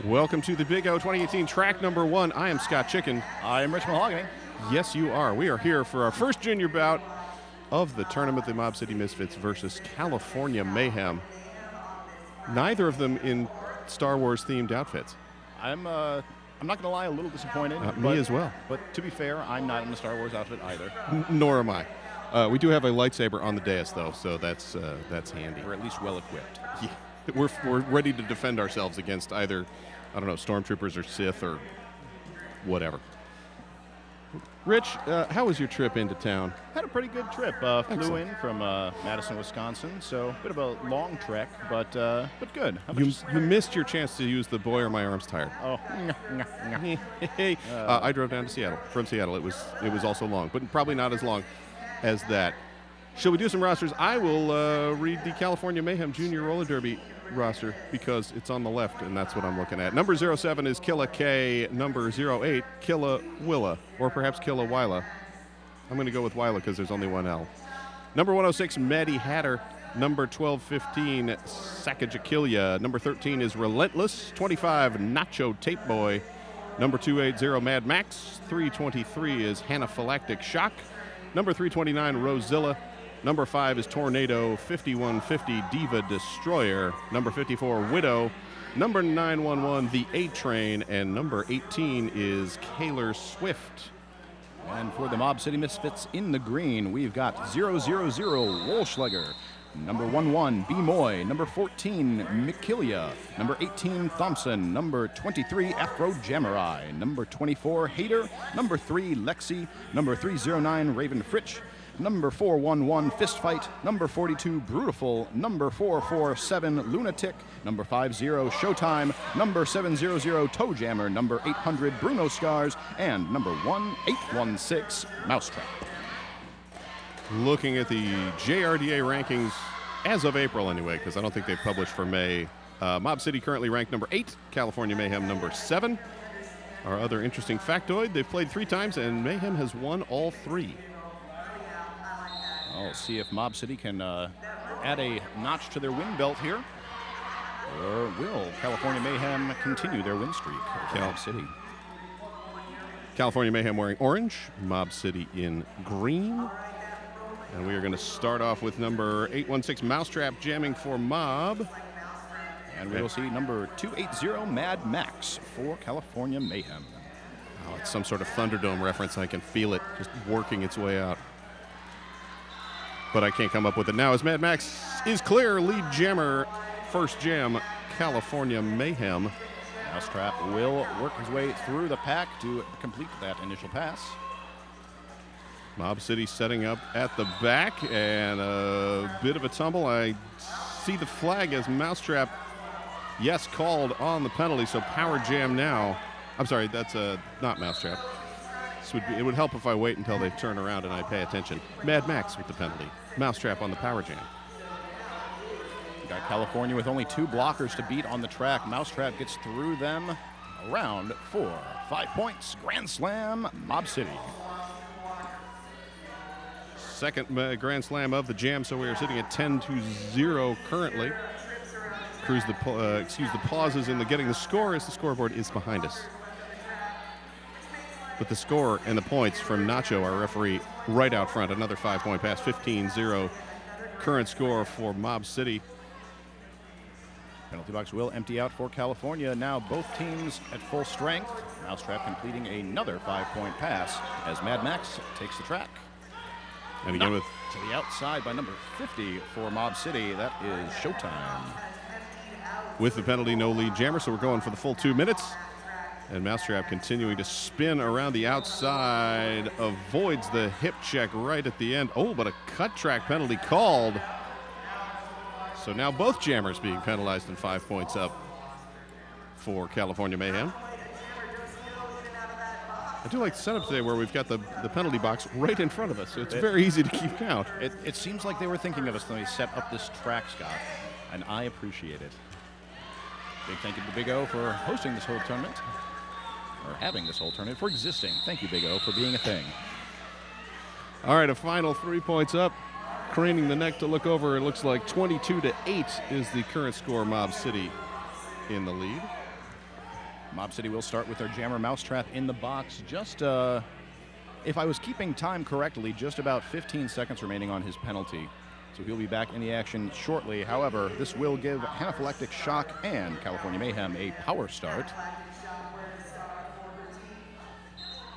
Welcome to the Big O 2018 track number 1. I am Scott Chicken. I am Rich Mahogany. Yes, you are. We are here for our first junior bout of the tournament, the Mob City Misfits versus California Mayhem. Neither of them in Star Wars themed outfits. I'm not going to lie, a little disappointed. Me as well. But to be fair, I'm not in the Star Wars outfit either. Nor am I. We do have a lightsaber on the dais, though, so that's handy. We're at least well equipped. Yeah. We're ready to defend ourselves against either, I don't know, stormtroopers or Sith or whatever. Rich, how was your trip into town? Had a pretty good trip. Flew in from Madison, Wisconsin, so a bit of a long trek, but good. You missed your chance to use the "boy, are my arms tired." Oh, I drove down to Seattle. From Seattle, it was also long, but probably not as long as that. Shall we do some rosters? I will read the California Mayhem Junior Roller Derby roster because it's on the left, and that's what I'm looking at. Number 07 is Killa K. Number 08, Killa Willa, or perhaps Killa Willa. I'm going to go with Willa because there's only one L. Number 106, Maddie Hatter. Number 1215, Sacagakilya. Number 13 is Relentless. 25, Nacho Tape Boy. Number 280, Mad Max. 323 is Anaphylactic Shock. Number 329, Rosilla. Number 5 is Tornado. 5150, Diva Destroyer. Number 54, Widow. Number 911, The A-Train. And number 18 is Kaylor Swift. And for the Mob City Misfits in the green, we've got 000, Wolschlager. Number 11, B. Moy. Number 14, McKillia. Number 18, Thompson. Number 23, Afro Jamurai. Number 24, Hater. Number 3, Lexi. Number 309, Raven Fritch. Number 411, Fist Fight. Number 42, Brutiful. Number 447, Lunatic. Number 50, Showtime. Number 700, Toe Jammer. Number 800, Bruno Scars. And number 1816, Mousetrap. Looking at the JRDA rankings as of April anyway, because I don't think they've published for May. Mob City currently ranked number 8, California Mayhem number 7. Our other interesting factoid, they've played 3 times and Mayhem has won all 3. I'll see if Mob City can add a notch to their win belt here. Or will California Mayhem continue their win streak at Mob City? California Mayhem wearing orange, Mob City in green. And we are going to start off with number 816, Mousetrap, jamming for Mob. And we will see number 280, Mad Max, for California Mayhem. Oh, it's some sort of Thunderdome reference. I can feel it just working its way out. But I can't come up with it now as Mad Max is clear. Lead jammer, first jam, California Mayhem. Mousetrap will work his way through the pack to complete that initial pass. Mob City setting up at the back, and a bit of a tumble. I see the flag as Mousetrap, yes, called on the penalty, so power jam now. I'm sorry, that's not Mousetrap. It would help if I wait until they turn around and I pay attention. Mad Max with the penalty. Mousetrap on the power jam. We got California with only 2 blockers to beat on the track. Mousetrap gets through them around for 5 points. Grand Slam, Mob City. Second Grand Slam of the jam, so we are sitting at 10-0 currently. Excuse the pauses in the getting the score as the scoreboard is behind us. With the score and the points from Nacho, our referee, right out front. Another 5-point pass, 15-0. Current score for Mob City. Penalty box will empty out for California. Now both teams at full strength. Mousetrap completing another 5-point pass as Mad Max takes the track. And again with to the outside by number 50 for Mob City. That is Showtime. With the penalty, no lead jammer, so we're going for the full 2 minutes. And Mousetrap continuing to spin around the outside, avoids the hip check right at the end. Oh, but a cut track penalty called. So now both jammers being penalized and 5 points up for California Mayhem. I do like the setup today where we've got the penalty box right in front of us, so it's very easy to keep count. It seems like they were thinking of us when they set up this track, Scott, and I appreciate it. Big thank you to Big O for hosting this whole tournament, or having this whole tournament, for existing. Thank you, Big O, for being a thing. All right, a final 3 points up. Craning the neck to look over, it looks like 22-8 is the current score. Mob City in the lead. Mob City will start with their jammer Mousetrap in the box. Just, if I was keeping time correctly, just about 15 seconds remaining on his penalty. So he'll be back in the action shortly. However, this will give Anaphylactic Shock and California Mayhem a power start.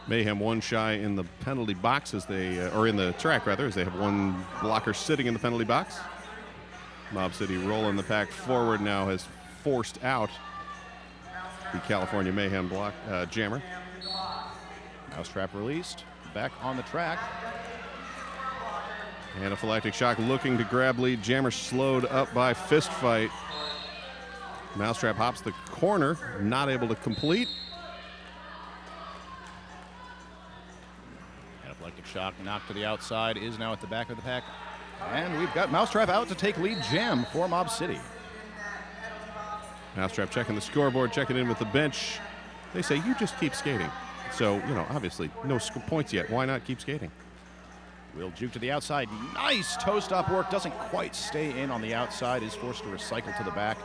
Mayhem one shy in the penalty box as they, or in the track rather, as they have one blocker sitting in the penalty box. Mob City rolling the pack forward now has forced out the California Mayhem block jammer. Mousetrap released, back on the track. Anaphylactic Shock looking to grab lead. Jammer slowed up by fist fight. Mousetrap hops the corner, not able to complete. Anaphylactic Shock knocked to the outside, is now at the back of the pack. And we've got Mousetrap out to take lead jam for Mob City. Mousetrap checking the scoreboard, checking in with the bench. They say, you just keep skating. So, you know, obviously, no points yet. Why not keep skating? Will juke to the outside. Nice toe stop work. Doesn't quite stay in on the outside. Is forced to recycle to the back.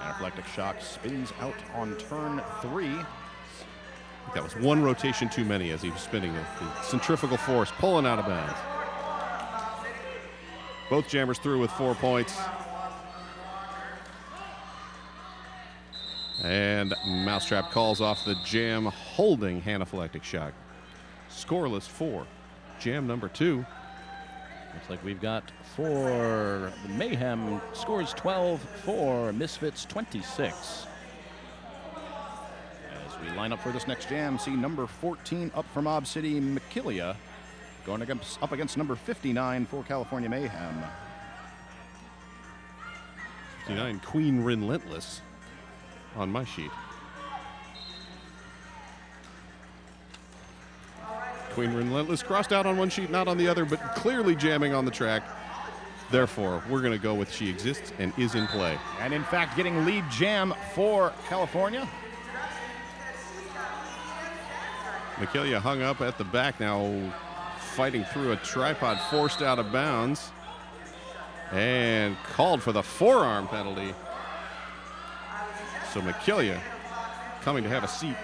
Anaphylactic Shock spins out on turn 3. That was one rotation too many as he was spinning the centrifugal force, pulling out of bounds. Both jammers through with 4 points. And Mousetrap calls off the jam, holding Anaphylactic Shock. Scoreless for jam number 2. Looks like we've got for Mayhem scores 12, for Misfits 26. As we line up for this next jam, see number 14 up for Mob City, Makilia, going up against number 59 for California Mayhem. 59, Queen Relentless on my sheet. Queen Relentless crossed out on one sheet, not on the other, but clearly jamming on the track. Therefore, we're going to go with She Exists and is in play. And in fact, getting lead jam for California. Makilia hung up at the back now, fighting through a tripod, forced out of bounds, and called for the forearm penalty. So Makilia coming to have a seat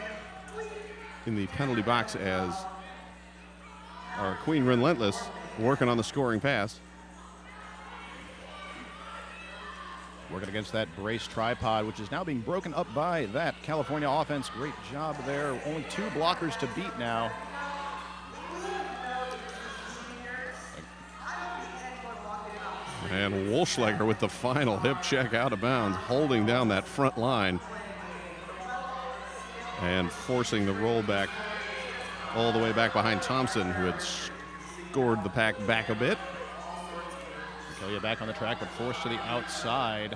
in the penalty box as our Queen Relentless working on the scoring pass. Working against that brace tripod, which is now being broken up by that California offense. Great job there. Only 2 blockers to beat now. And Wolschlager with the final hip check out of bounds, holding down that front line and forcing the rollback all the way back behind Thompson, who had scored the pack back a bit. Makilia back on the track, but forced to the outside.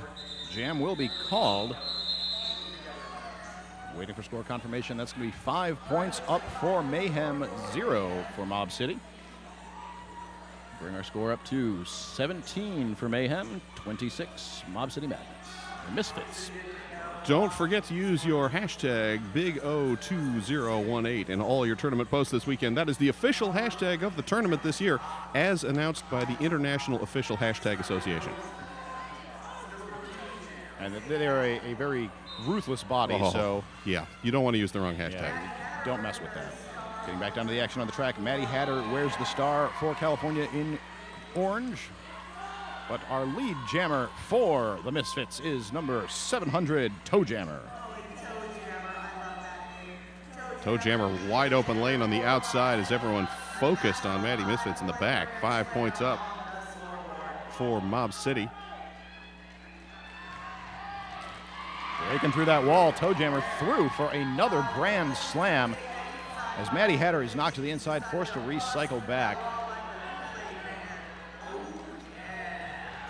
Jam will be called. Waiting for score confirmation. That's going to be 5 points up for Mayhem, 0 for Mob City. Bring our score up to 17 for Mayhem, 26 Mob City Madness. The Misfits. Don't forget to use your hashtag BigO2018 in all your tournament posts this weekend. That is the official hashtag of the tournament this year, as announced by the International Official Hashtag Association. And they're a very ruthless body, so... Yeah, you don't want to use the wrong hashtag. Yeah, don't mess with that. Getting back down to the action on the track, Maddie Hatter wears the star for California in orange. But our lead jammer for the Misfits is number 700, Toe Jammer. Toe Jammer, wide open lane on the outside as everyone focused on Maddie Misfits in the back. 5 points up for Mob City. Breaking through that wall, Toe Jammer through for another grand slam as Maddie Hatter is knocked to the inside, forced to recycle back.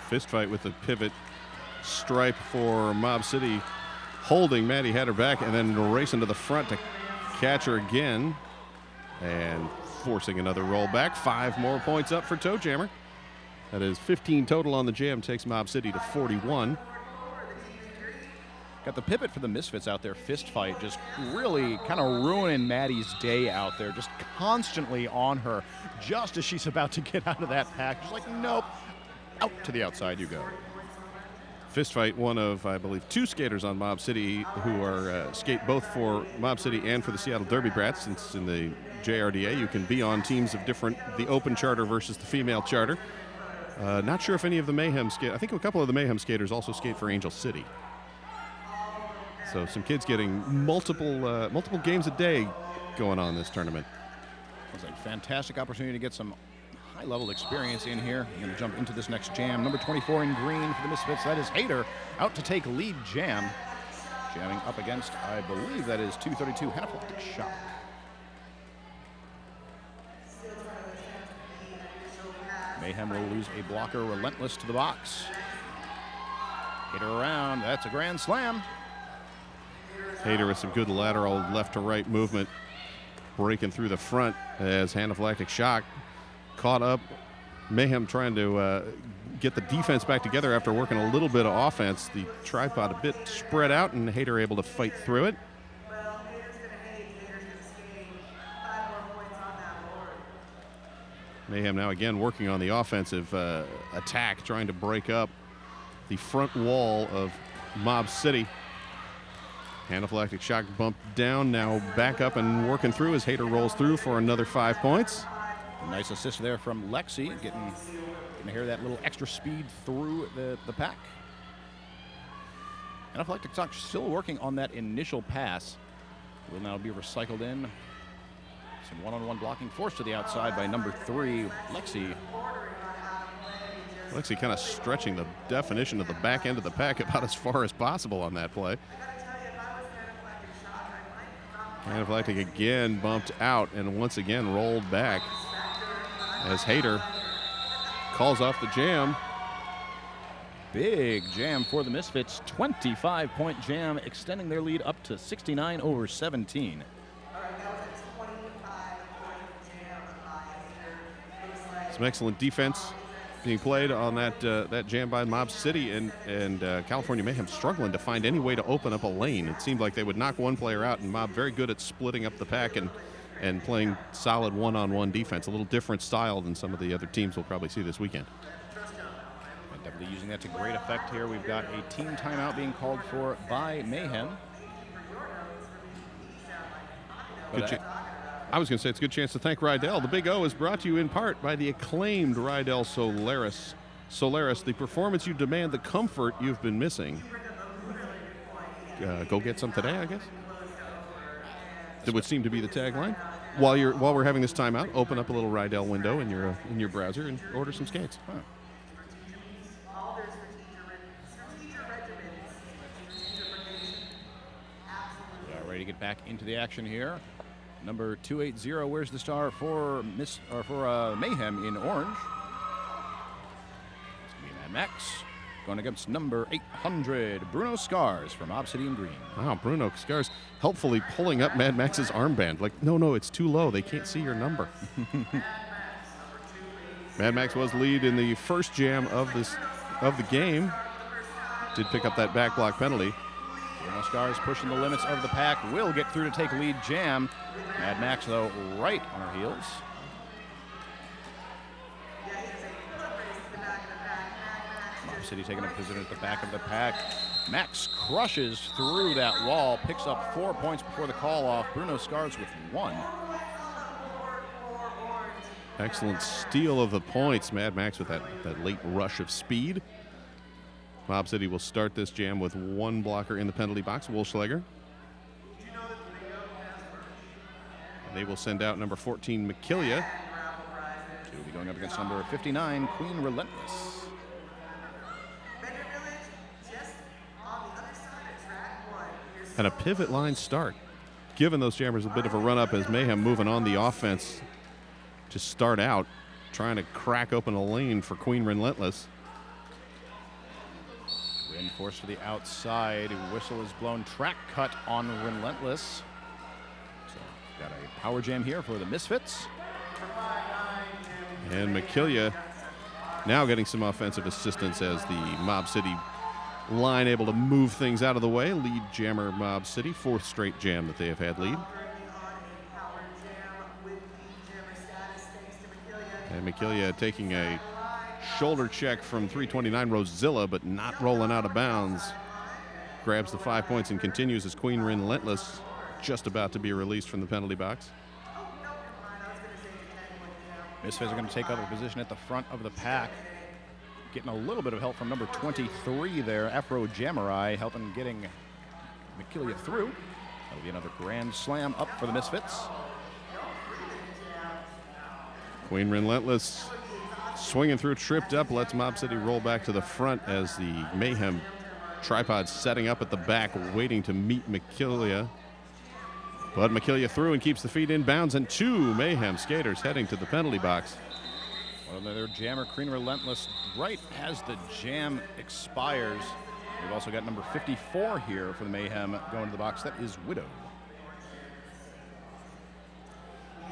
Fist fight with the pivot stripe for Mob City, holding Maddie Hatter back and then racing to the front to catch her again and forcing another roll back. 5 more points up for Toe Jammer. That is 15 total on the jam, takes Mob City to 41. Got the pivot for the Misfits out there, fist fight, just really kind of ruining Maddie's day out there, just constantly on her, just as she's about to get out of that pack. Just like, nope, out to the outside you go. Fist fight, one of, I believe, 2 skaters on Mob City who are skate both for Mob City and for the Seattle Derby Brats, since in the JRDA you can be on teams of different, the open charter versus the female charter. Not sure if any of the Mayhem I think a couple of the Mayhem skaters also skate for Angel City. So some kids getting multiple games a day going on this tournament. It's a fantastic opportunity to get some high-level experience in here. We're going to jump into this next jam. Number 24 in green for the Misfits. That is Hader, out to take lead jam. Jamming up against, I believe that is 232 Anaphylactic Shock. Mayhem will lose a blocker. Relentless to the box. Hader around. That's a grand slam. Hader with some good lateral left to right movement, breaking through the front as Anaphylactic Shock caught up. Mayhem trying to get the defense back together after working a little bit of offense. The tripod a bit spread out, and Hader able to fight through it. Mayhem now again working on the offensive attack, trying to break up the front wall of Mob City. Anaphylactic Shock bumped down, now back up and working through as Hader rolls through for another 5 points. A nice assist there from Lexi, getting to hear that little extra speed through the pack. Anaphylactic Shock still working on that initial pass. Will now be recycled in. Some one-on-one blocking forced to the outside by number 3, Lexi. Lexi kind of stretching the definition of the back end of the pack about as far as possible on that play. Anaphylactic again bumped out and once again rolled back as Hader calls off the jam. Big jam for the Misfits. 25-point jam, extending their lead up to 69/17. Some excellent defense being played on that jam by Mob City, and California Mayhem struggling to find any way to open up a lane. It seemed like they would knock one player out, and Mob very good at splitting up the pack and playing solid one-on-one defense. A little different style than some of the other teams we'll probably see this weekend. And definitely using that to great effect here. We've got a team timeout being called for by Mayhem. I was going to say it's a good chance to thank Rydell. The Big O is brought to you in part by the acclaimed Rydell Solaris. Solaris, the performance you demand, the comfort you've been missing. Go get some today, I guess. That would seem to be the tagline. While we're having this timeout, open up a little Rydell window in your browser and order some skates. Huh. Ready to get back into the action here. Number 280, where's the star for Mayhem in orange? It's going to be Mad Max going against number 800, Bruno Scars from Mob City in green. Wow, Bruno Scars helpfully pulling up Mad Max's armband. Like, no, it's too low. They can't see your number. Mad Max was lead in the first jam of the game. Did pick up that back block penalty. Bruno Scars pushing the limits of the pack, will get through to take lead jam. Mad Max, though, right on her heels. Mob City taking a position at the back of the pack. Max crushes through that wall, picks up 4 points before the call off. Bruno Scars with 1. Excellent steal of the points. Mad Max with that late rush of speed. Mob City will start this jam with 1 blocker in the penalty box, Wolschlager. They will send out number 14, McKillia. She will be going up against number 59, Queen Relentless. And a pivot line start, giving those jammers a bit of a run up as Mayhem moving on the offense to start out, trying to crack open a lane for Queen Relentless. Reinforced to the outside. Whistle is blown. Track cut on Relentless. So got a power jam here for the Misfits. And McKillia now getting some offensive assistance as the Mob City line able to move things out of the way. Lead jammer Mob City, 4th straight jam that they have had lead. And McKillia taking a shoulder check from 329 Rosilla, but not rolling out of bounds. Grabs the 5 points and continues as Queen Relentless just about to be released from the penalty box. Misfits are going to take up a position at the front of the pack. Getting a little bit of help from number 23 there, Afro Jamurai, getting McKillia through. That'll be another grand slam up for the Misfits. Queen Relentless swinging through, tripped up, lets Mob City roll back to the front as the Mayhem tripod setting up at the back, waiting to meet McKillia. But McKillia through and keeps the feet in bounds, and 2 Mayhem skaters heading to the penalty box. Another jammer, Queen Relentless, right as the jam expires. We've also got number 54 here for the Mayhem going to the box. That is Widow.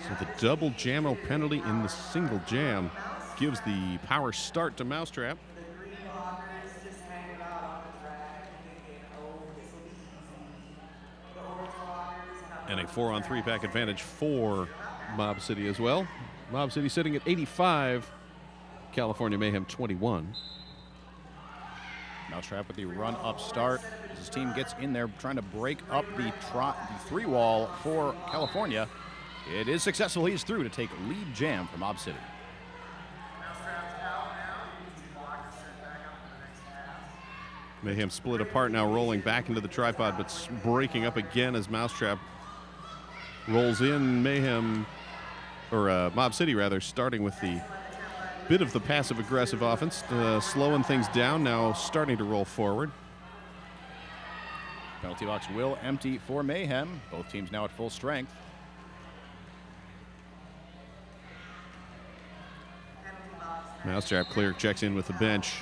So the double jammo penalty in the single jam gives the power start to Mousetrap. And a 4-on-3 pack advantage for Mob City as well. Mob City sitting at 85, California Mayhem 21. Mousetrap with the run-up start as his team gets in there trying to break up the three wall for California. It is successful. He's through to take lead jam for Mob City. Mayhem split apart now, rolling back into the tripod, but breaking up again as Mousetrap rolls in. Mayhem, or Mob City rather, starting with the bit of the passive-aggressive offense, slowing things down, now starting to roll forward. Penalty box will empty for Mayhem. Both teams now at full strength. Mousetrap clear, checks in with the bench.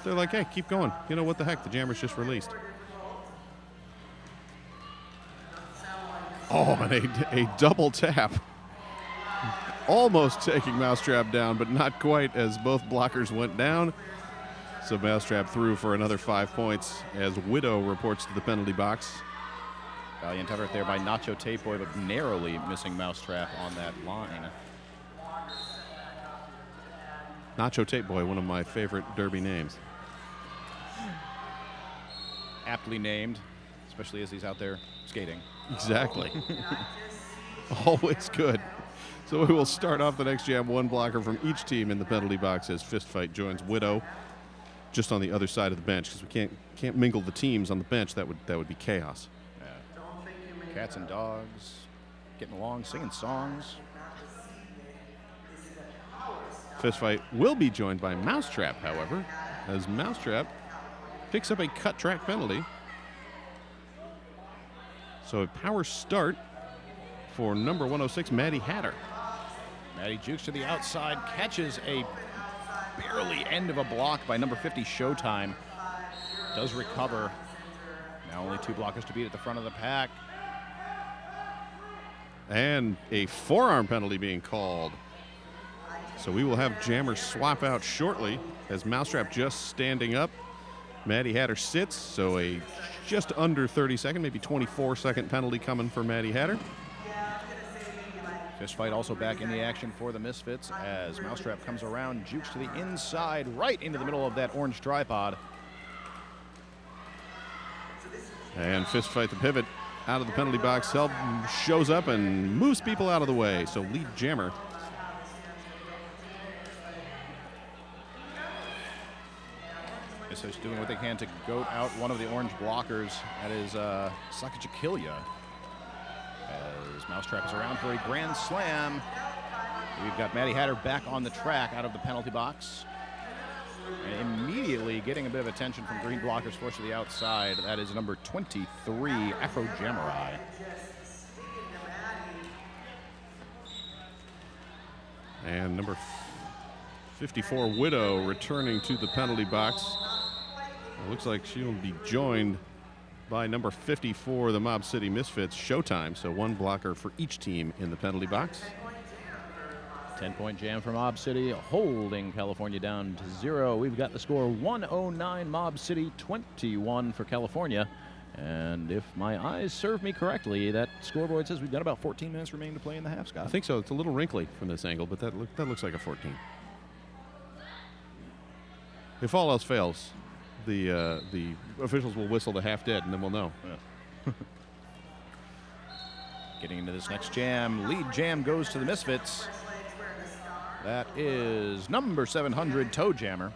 They're like, hey, keep going. You know what the heck, the jammer's just released. Oh, and a double tap. Almost taking Mousetrap down, but not quite, as both blockers went down. So Mousetrap through for another 5 points as Widow reports to the penalty box. Valiant effort there by Nacho Tape Boy, but narrowly missing Mousetrap on that line. Nacho Tape Boy, one of my favorite derby names. Aptly named, especially as he's out there skating. Exactly. Always good. So we will start off the next jam, one blocker from each team in the penalty box as Fistfight joins Widow just on the other side of the bench, because we can't mingle the teams on the bench. That would be chaos. Yeah. Cats and dogs getting along, singing songs. Fistfight will be joined by Mousetrap, however, as Mousetrap picks up a cut track penalty. So a power start for number 106, Maddie Hatter. Maddie jukes to the outside, catches a barely end of a block by number 50, Showtime. Does recover. Now only 2 blockers to beat at the front of the pack. And a forearm penalty being called. So we will have jammers swap out shortly as Mousetrap just standing up. Maddie Hatter sits, so a just under 30-second, maybe 24-second penalty coming for Maddie Hatter. Fistfight also back in the action for the Misfits as Mousetrap comes around, jukes to the inside, right into the middle of that orange tripod. And Fistfight, the pivot, out of the penalty box, shows up and moves people out of the way. So lead jammer. Misfits doing what they can to goat out one of the orange blockers. That is Sakachikilya. As Mousetrap is around for a grand slam. We've got Maddie Hatter back on the track out of the penalty box. And immediately getting a bit of attention from green blockers forced to the outside. That is number 23, Afro Jamurai. And number 54, Widow, returning to the penalty box. It looks like she will be joined by number 54, the Mob City Misfits, Showtime. So one blocker for each team in the penalty box. 10-point jam for Mob City, holding California down to 0. We've got the score 109 Mob City, 21 for California. And if my eyes serve me correctly, that scoreboard says we've got about 14 minutes remaining to play in the half, Scott. I think so. It's a little wrinkly from this angle, but that looks like a 14. If all else fails, the officials will whistle the half dead, and then we'll know. Yeah. Getting into this next jam, lead jam goes to the Misfits. That is number 700, Toe Jammer.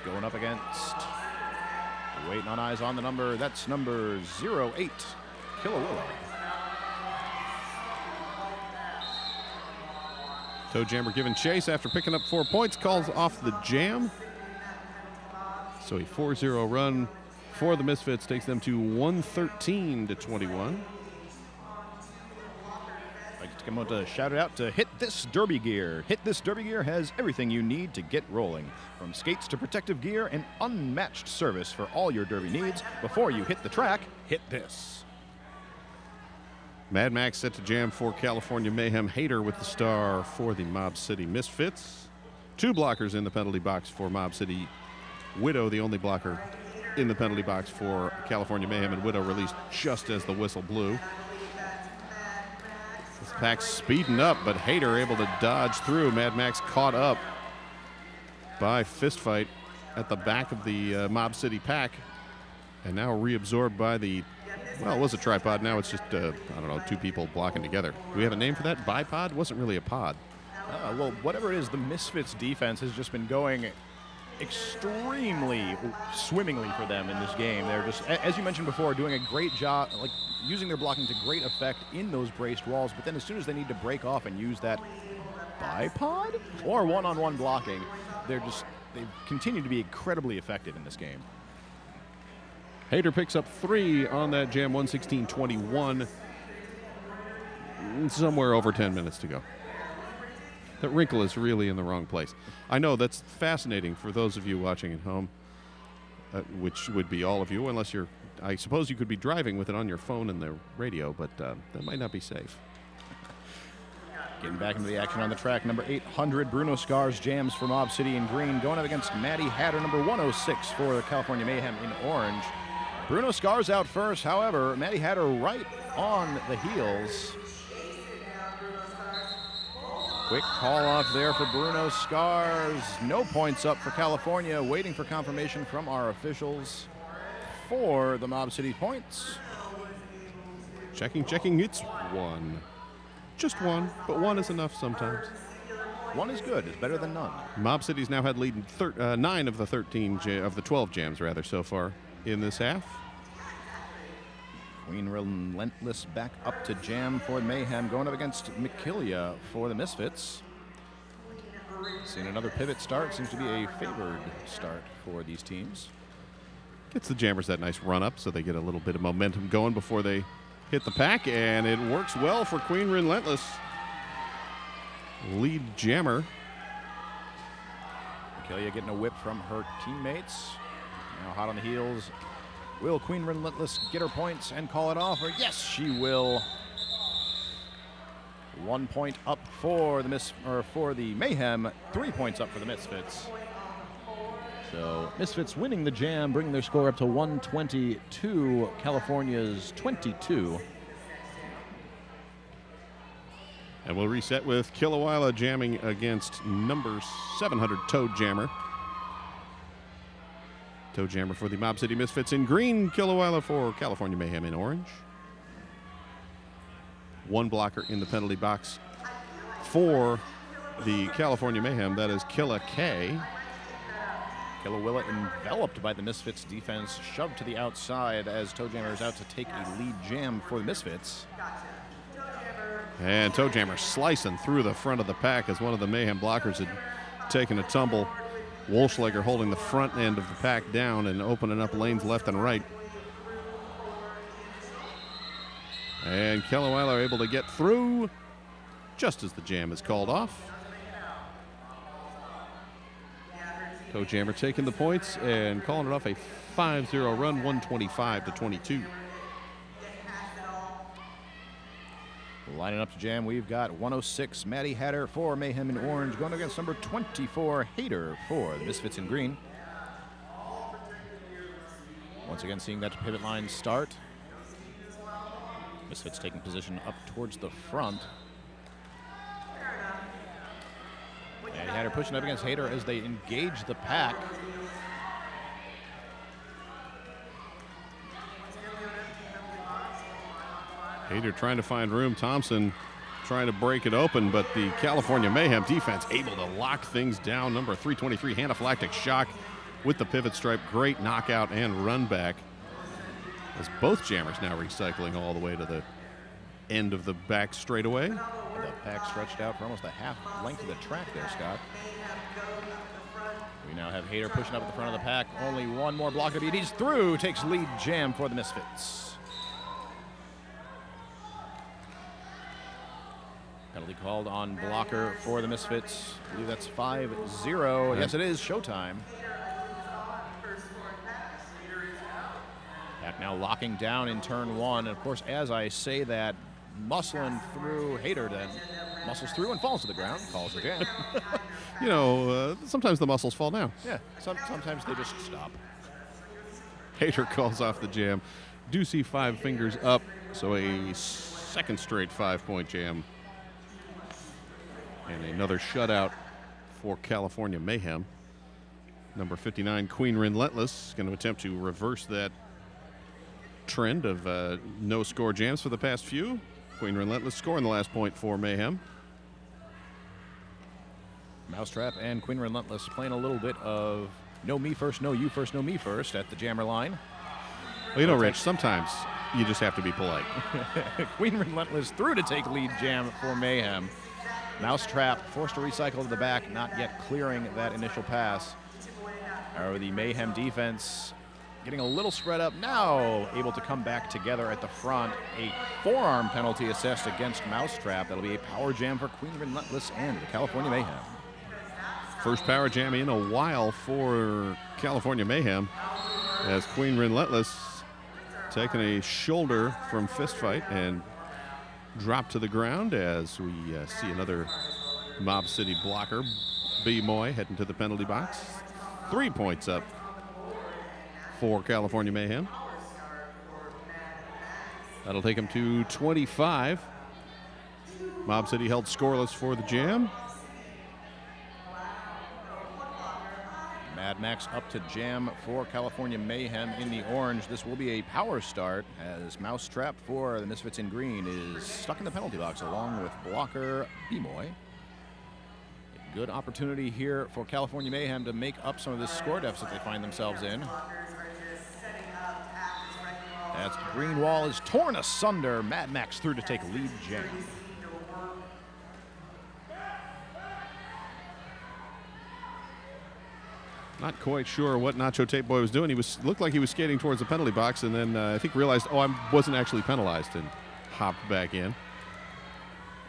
Going up against, waiting on eyes on the number, that's number 08, Kilowilla. Toe Jammer giving chase after picking up 4 points, calls off the jam. So a 4-0 run for the Misfits takes them to 113-21. I'd like to come out to shout it out to Hit This Derby Gear. Hit This Derby Gear has everything you need to get rolling. From skates to protective gear and unmatched service for all your derby needs. Before you hit the track, hit this. Mad Max set to jam for California Mayhem. Hater with the star for the Mob City Misfits. 2 blockers in the penalty box for Mob City. Widow, the only blocker in the penalty box for California Mayhem, and Widow released just as the whistle blew. This pack's speeding up, but Hater able to dodge through. Mad Max caught up by Fistfight at the back of the Mob City pack, and now reabsorbed by the, well, it was a tripod. Now it's just, I don't know, 2 people blocking together. Do we have a name for that? Bipod? Wasn't really a pod. Well, whatever it is, the Misfits defense has just been going extremely swimmingly for them in this game. They're just, as you mentioned before, doing a great job, like using their blocking to great effect in those braced walls. But then as soon as they need to break off and use that bipod or one-on-one blocking, they continue to be incredibly effective in this game. Hater picks up 3 on that jam, 116-21. Somewhere over 10 minutes to go. That wrinkle is really in the wrong place. I know that's fascinating for those of you watching at home, which would be all of you, unless you're, I suppose you could be driving with it on your phone and the radio, but that might not be safe. Getting back into the action on the track, number 800, Bruno Scars jams for Mob City in green, going up against Maddie Hatter, number 106 for California Mayhem in orange. Bruno Scars out first, however, Maddie Hatter right on the heels. Quick call off there for Bruno Scars. No points up for California, waiting for confirmation from our officials for the Mob City points. Checking, it's 1. Just 1, but 1 is enough sometimes. 1 is good. It's better than none. Mob City's now had lead in 9 of the 12 jams rather so far in this half. Queen Relentless back up to jam for Mayhem, going up against Mikilia for the Misfits. Seeing another pivot start. Seems to be a favored start for these teams. Gets the jammers that nice run up so they get a little bit of momentum going before they hit the pack, and it works well for Queen Relentless. Lead jammer. Mikilia getting a whip from her teammates. Now hot on the heels. Will Queen Relentless get her points and call it off? Or yes, she will. 1 point up for the Mayhem. 3 points up for the Misfits. So Misfits winning the jam, bringing their score up to 122, California's 22. And we'll reset with Kilowilla jamming against number 700 Toe Jammer. Toe Jammer for the Mob City Misfits in green, Kilowilla for California Mayhem in orange. 1 blocker in the penalty box for the California Mayhem, that is Killa K. Kilowilla enveloped by the Misfits defense, shoved to the outside as Toe Jammer is out to take a lead jam for the Misfits. And Toe Jammer slicing through the front of the pack as one of the Mayhem blockers had taken a tumble. Wolschlager holding the front end of the pack down and opening up lanes left and right. And Kilowilla are able to get through just as the jam is called off. Toe Jammer taking the points and calling it off, a 5-0 run, 125-22. Lining up to jam, we've got 106, Maddie Hatter for Mayhem in orange, going against number 24, Hater for the Misfits in green. Once again, seeing that pivot line start. Misfits taking position up towards the front. Maddie Hatter pushing up against Hader as they engage the pack. Hader trying to find room. Thompson trying to break it open, but the California Mayhem defense able to lock things down. Number 323, anaphylactic shock with the pivot stripe. Great knockout and run back. As both jammers now recycling all the way to the end of the back straightaway. The pack stretched out for almost a half length of the track there, Scott. We now have Hader pushing up at the front of the pack. Only one more block of beat. He's through. Takes lead jam for the Misfits. Penalty called on blocker for the Misfits. I believe that's 5-0. Yes, it is showtime. Pack now locking down in turn one. And of course, as I say that, muscling through Hader then muscles through and falls to the ground. Calls the jam. You know, sometimes the muscles fall down. Yeah, sometimes they just stop. Hader calls off the jam. Do see 5 fingers up, so a second straight 5-point jam. And another shutout for California Mayhem. Number 59, Queen Relentless, going to attempt to reverse that trend of no-score jams for the past few. Queen Relentless scoring the last point for Mayhem. Mousetrap and Queen Relentless playing a little bit of no me first, no you first, no me first at the jammer line. Well, you know, Rich, sometimes you just have to be polite. Queen Relentless through to take lead jam for Mayhem. Mousetrap forced to recycle to the back, not yet clearing that initial pass. However, the Mayhem defense getting a little spread up, now able to come back together at the front. A forearm penalty assessed against Mousetrap. That'll be a power jam for Queen Relentless and the California Mayhem. First power jam in a while for California Mayhem, as Queen Relentless taking a shoulder from fist fight and dropped to the ground, as we see another Mob City blocker, B. Moy, heading to the penalty box. 3 points up for California Mayhem. That'll take him to 25. Mob City held scoreless for the jam. Mad Max up to jam for California Mayhem in the orange. This will be a power start, as Mousetrap for the Misfits in green is stuck in the penalty box along with blocker B-Moy. A good opportunity here for California Mayhem to make up some of this score deficit they find themselves in. As the green wall is torn asunder, Mad Max through to take lead jam. Not quite sure what Nacho Tape Boy was doing. He looked like he was skating towards the penalty box, and then I think realized, oh, I wasn't actually penalized, and hopped back in.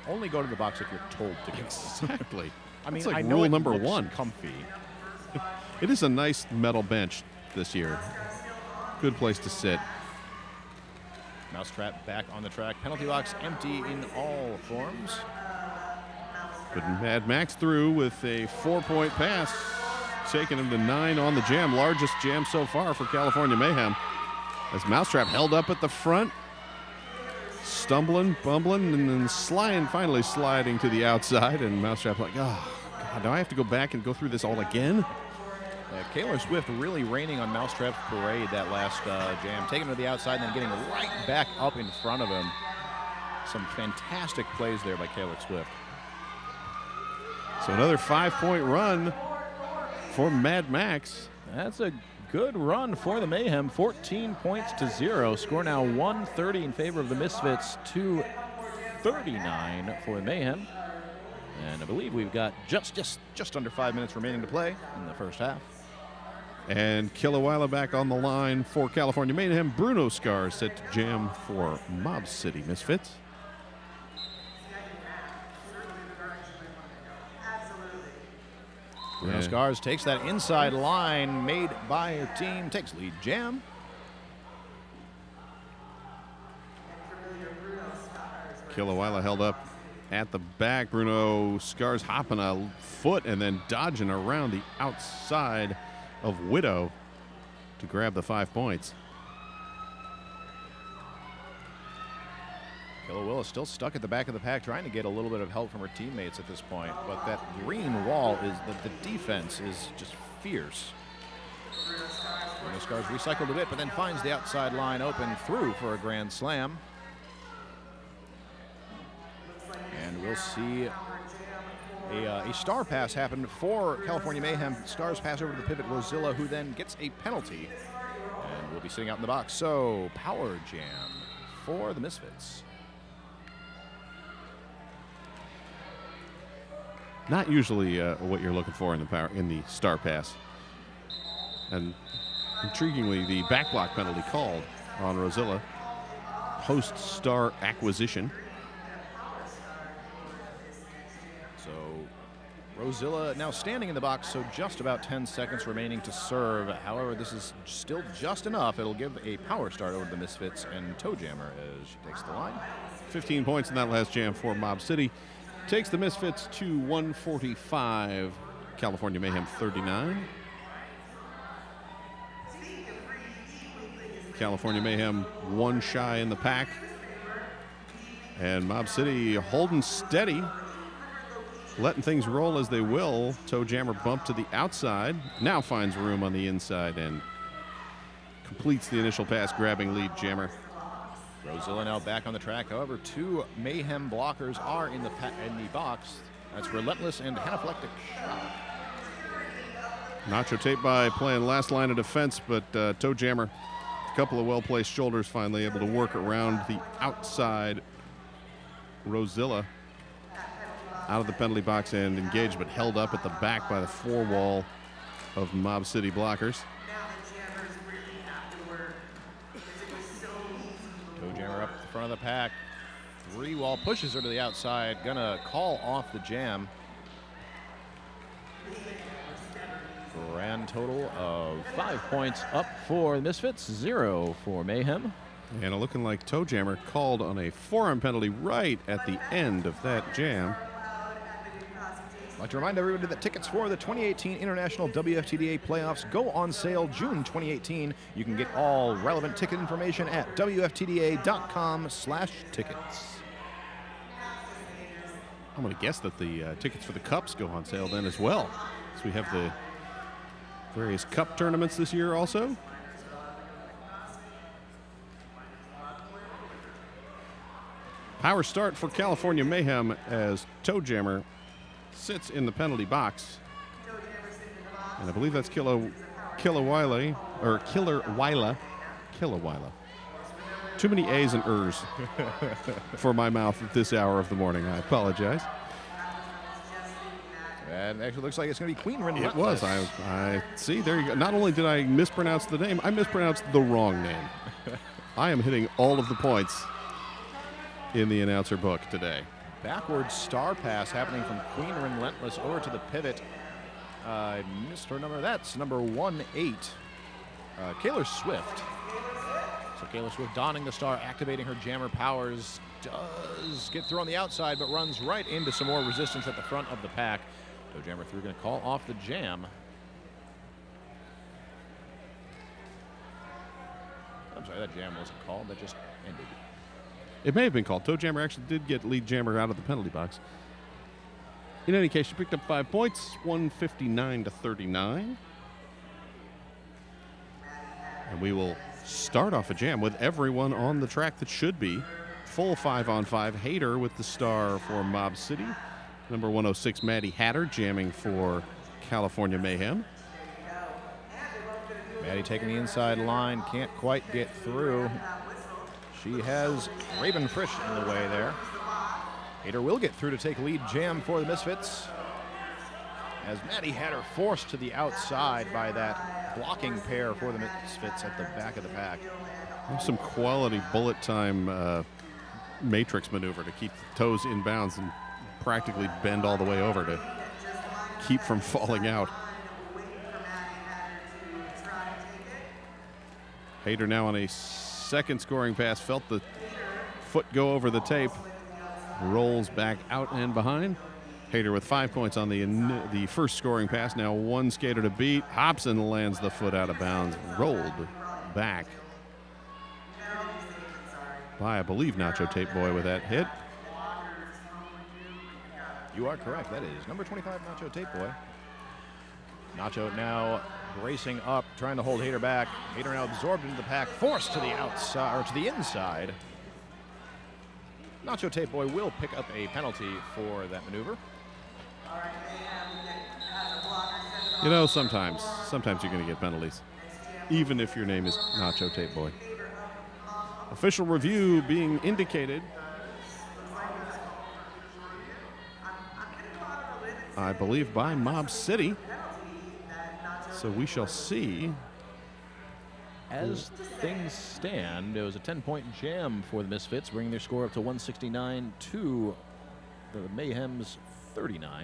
Only go to the box if you're told to go. Exactly. I mean, that's like I know rule it number looks 1. Comfy. It is a nice metal bench this year. Good place to sit. Mousetrap back on the track. Penalty box empty in all forms. But Mad Max through with a 4-point pass, taking him to 9 on the jam. Largest jam so far for California Mayhem. As Mousetrap held up at the front, stumbling, bumbling, and then finally sliding to the outside. And Mousetrap like, oh, God, do I have to go back and go through this all again? Kaylor Swift really raining on Mousetrap's parade that last jam, taking him to the outside and then getting right back up in front of him. Some fantastic plays there by Kaylor Swift. So another 5-point run for Mad Max. That's a good run for the Mayhem. 14 points to 0. Score now 130 in favor of the Misfits, 239 for the Mayhem. And I believe we've got just under 5 minutes remaining to play in the first half. And Kilowila back on the line for California Mayhem. Bruno Scars set to jam for Mob City Misfits. Bruno Scars takes that inside line made by her team, takes lead jam. Kilowila held up at the back. Bruno Scars hopping a foot and then dodging around the outside of Widow to grab the 5 points. Killawilla still stuck at the back of the pack, trying to get a little bit of help from her teammates at this point. But that green wall is the defense is just fierce. Bruno Scars recycled a bit, but then finds the outside line open through for a grand slam. And we'll see a star pass happen for California Mayhem. Stars pass over to the pivot Rosilla, who then gets a penalty. And will be sitting out in the box. So, power jam for the Misfits. Not usually what you're looking for in the star pass. And intriguingly, the back block penalty called on Rosilla post-star acquisition. So Rosilla now standing in the box, so just about 10 seconds remaining to serve. However, this is still just enough. It'll give a power start over the Misfits and Toe Jammer as she takes the line. 15 points in that last jam for Mob City. Takes the Misfits to 145. California Mayhem 39. California Mayhem one shy in the pack. And Mob City holding steady, letting things roll as they will. Toe Jammer bump to the outside. Now finds room on the inside and completes the initial pass, grabbing lead Jammer. Rosilla now back on the track. However, two Mayhem blockers are in the box. That's Relentless and Anaphylactic Shock. Nacho Tape by playing last line of defense, but Toe Jammer, a couple of well-placed shoulders, finally able to work around the outside Rosilla out of the penalty box and engaged, but held up at the back by the four wall of Mob City blockers. Toe Jammer up at the front of the pack. Three wall pushes her to the outside. Gonna call off the jam. Grand total of 5 points up for the Misfits, 0 for Mayhem. And looking like Toe Jammer called on a forearm penalty right at the end of that jam. I'd like to remind everybody that tickets for the 2018 International WFTDA Playoffs go on sale June 2018. You can get all relevant ticket information at WFTDA.com/tickets. I'm going to guess that the tickets for the Cups go on sale then as well. So we have the various Cup tournaments this year also. Power start for California Mayhem as Toe Jammer sits in the penalty box. And I believe that's Killer Wila. Too many A's and R's for my mouth at this hour of the morning. I apologize. And actually looks like it's going to be Queen Ren. It was. I see. There you go. Not only did I mispronounce the name, I mispronounced the wrong name. I am hitting all of the points in the announcer book today. Backward star pass happening from Queen Relentless over to the pivot. I missed her number. That's number 1-8. Kayla Swift. So Kayla Swift donning the star, activating her jammer powers. Does get through on the outside, but runs right into some more resistance at the front of the pack. Toe Jammer 3 going to call off the jam. I'm sorry, that jam wasn't called. That just ended. It may have been called. Toe Jammer actually did get lead jammer out of the penalty box. In any case, she picked up 5 points, 159-39. And we will start off a jam with everyone on the track that should be. Full 5-on-5. Hater with the star for Mob City. Number 106, Maddie Hatter, jamming for California Mayhem. Maddie taking the inside line, can't quite get through. She has Raven Frisch in the way there. Hater will get through to take lead jam for the Misfits. As Maddie Hatter forced to the outside by that blocking pair for the Misfits at the back of the pack. Some quality bullet time matrix maneuver to keep the toes in bounds and practically bend all the way over to keep from falling out. Hader now on a second scoring pass, felt the foot go over the tape, rolls back out and behind. Hader with 5 points on the first scoring pass. Now one skater to beat. Hobson lands the foot out of bounds, rolled back. by, I believe, Nacho Tape Boy with that hit. You are correct. That is number 25, Nacho Tape Boy. Nacho now bracing up, trying to hold Hader back. Hader now absorbed into the pack, forced to the outside, or to the inside. Nacho Tape Boy will pick up a penalty for that maneuver. You know, sometimes you're going to get penalties, even if your name is Nacho Tape Boy. Official review being indicated. I believe by Mob City. So we shall see. As things stand, it was a 10-point jam for the Misfits, bringing their score up to 169 to the Mayhem's 39.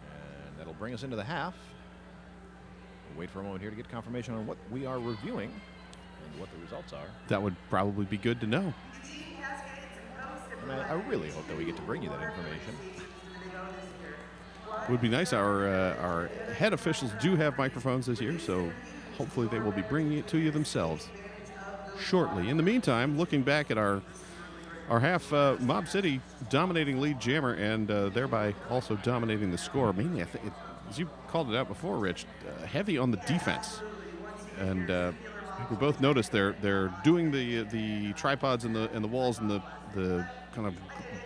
And that'll bring us into the half. We'll wait for a moment here to get confirmation on what we are reviewing and what the results are. That would probably be good to know. And I really hope that we get to bring you that information. It would be nice. Our head officials do have microphones this year, so hopefully they will be bringing it to you themselves shortly. In the meantime, looking back at our half, Mob City dominating lead jammer and thereby also dominating the score. Mainly, I think, as you called it out before, Rich, heavy on the defense. And we both noticed they're doing the tripods and the walls and the kind of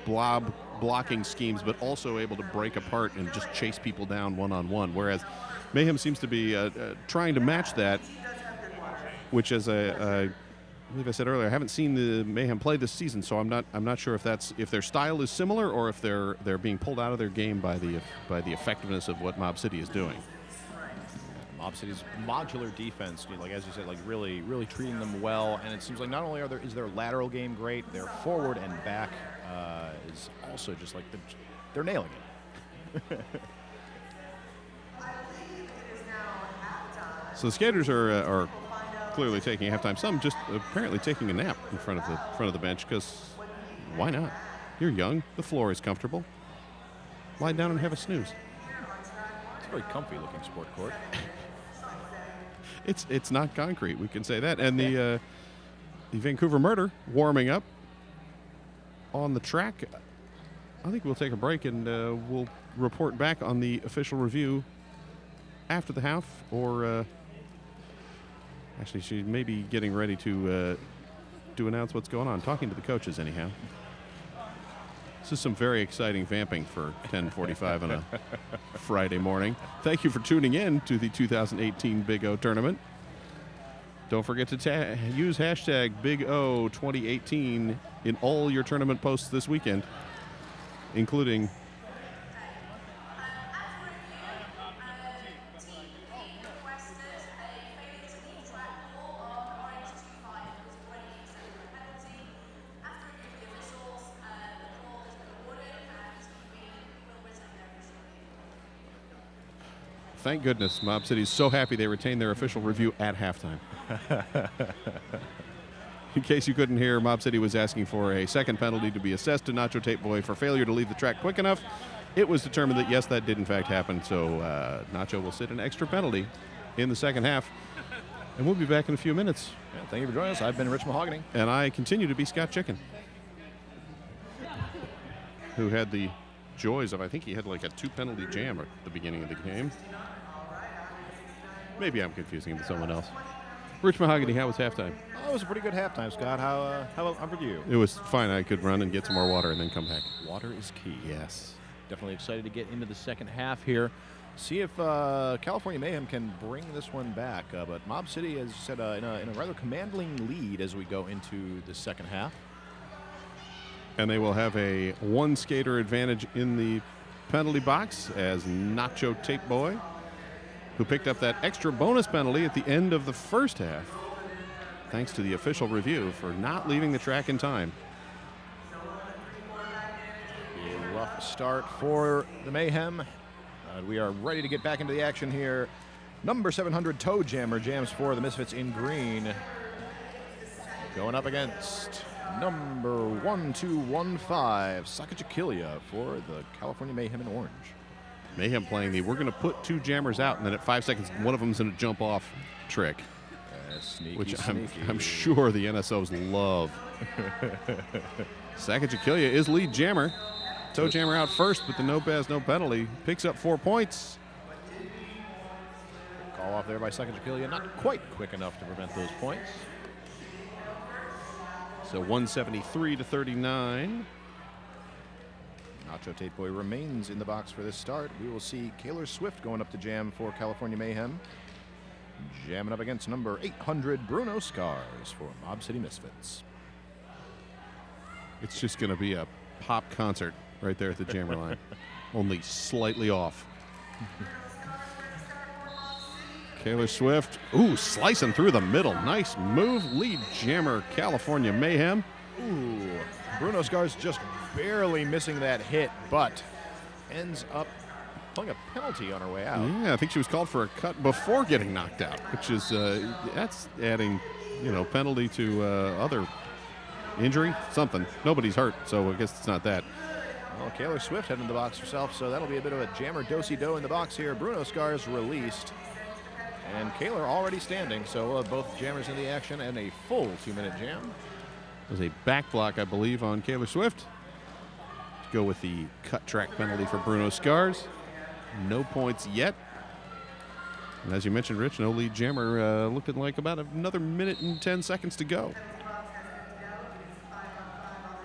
blob blocking schemes, but also able to break apart and just chase people down one-on-one, whereas Mayhem seems to be trying to match that, which, as I believe I said earlier, I haven't seen the Mayhem play this season, so I'm not sure if their style is similar or if they're being pulled out of their game by the effectiveness of what Mob City is doing. Mob City's modular defense, like as you said, like really treating them well, and it seems like not only is their lateral game great, their forward and back is also just like they're nailing it. So the skaters are clearly taking halftime. Some just apparently taking a nap in front of the bench, because why not? You're young. The floor is comfortable. Lie down and have a snooze. It's a very comfy looking sport court. It's not concrete, we can say that. And the Vancouver Murder warming up on the track. I think we'll take a break and we'll report back on the official review after the half, or actually she may be getting ready to announce what's going on, talking to the coaches anyhow. This is some very exciting vamping for 10:45 on a Friday morning. Thank you for tuning in to the 2018 Big O tournament. Don't forget to use hashtag Big O 2018 in all your tournament posts this weekend, including thank goodness Mob City's so happy they retained their official review at halftime. In case you couldn't hear, Mob City was asking for a second penalty to be assessed to Nacho Tape Boy for failure to leave the track quick enough. It was determined that, yes, that did in fact happen, so Nacho will sit an extra penalty in the second half. And we'll be back in a few minutes. Yeah, thank you for joining us. I've been Rich Mahogany. And I continue to be Scott Chicken, who had the joys of, I think he had like a 2-penalty jam at the beginning of the game. Maybe I'm confusing him with someone else. Rich Mahogany, how was halftime? Oh, it was a pretty good halftime, Scott. How about you? It was fine. I could run and get some more water and then come back. Water is key. Yes. Definitely excited to get into the second half here. See if California Mayhem can bring this one back. But Mob City, as you said, in a rather commanding lead as we go into the second half. And they will have a one skater advantage in the penalty box as Nacho Tape Boy, who picked up that extra bonus penalty at the end of the first half, thanks to the official review for not leaving the track in time. A rough start for the Mayhem. We are ready to get back into the action here. Number 700 Toe Jammer jams for the Misfits in green. Going up against number 1215 Sakachikilia for the California Mayhem in orange. Mayhem playing the we're going to put 2 jammers out, and then at 5 seconds, one of them's going to jump off trick. Sneaky, which sneaky. I'm sure the NSOs love. Sakajakilia is lead jammer. Toe jammer out first, but the no pass, no penalty. Picks up 4 points. Call off there by Sanctioned, not quite quick enough to prevent those points. So 173 to 39. Nacho Tate Boy remains in the box for this start. We will see Kaylor Swift going up to jam for California Mayhem. Jamming up against number 800, Bruno Scars for Mob City Misfits. It's just going to be a pop concert right there at the jammer line, only slightly off. Kaylor Swift, ooh, slicing through the middle. Nice move, lead jammer, California Mayhem. Ooh, Bruno Scars just barely missing that hit, but ends up pulling a penalty on her way out. Yeah, I think she was called for a cut before getting knocked out, which is, that's adding, penalty to other injury, something. Nobody's hurt, so I guess it's not that. Well, Kaylor Swift heading to the box herself, so that'll be a bit of a jammer do-si-do in the box here. Bruno Scars released. And Kaylor already standing, so we'll have both jammers in the action and a full 2-minute jam. There's a back block, I believe, on Kaylor Swift. Go with the cut track penalty for Bruno Scars. No points yet. And as you mentioned, Rich, no lead jammer, looking like about another minute and 10 seconds to go.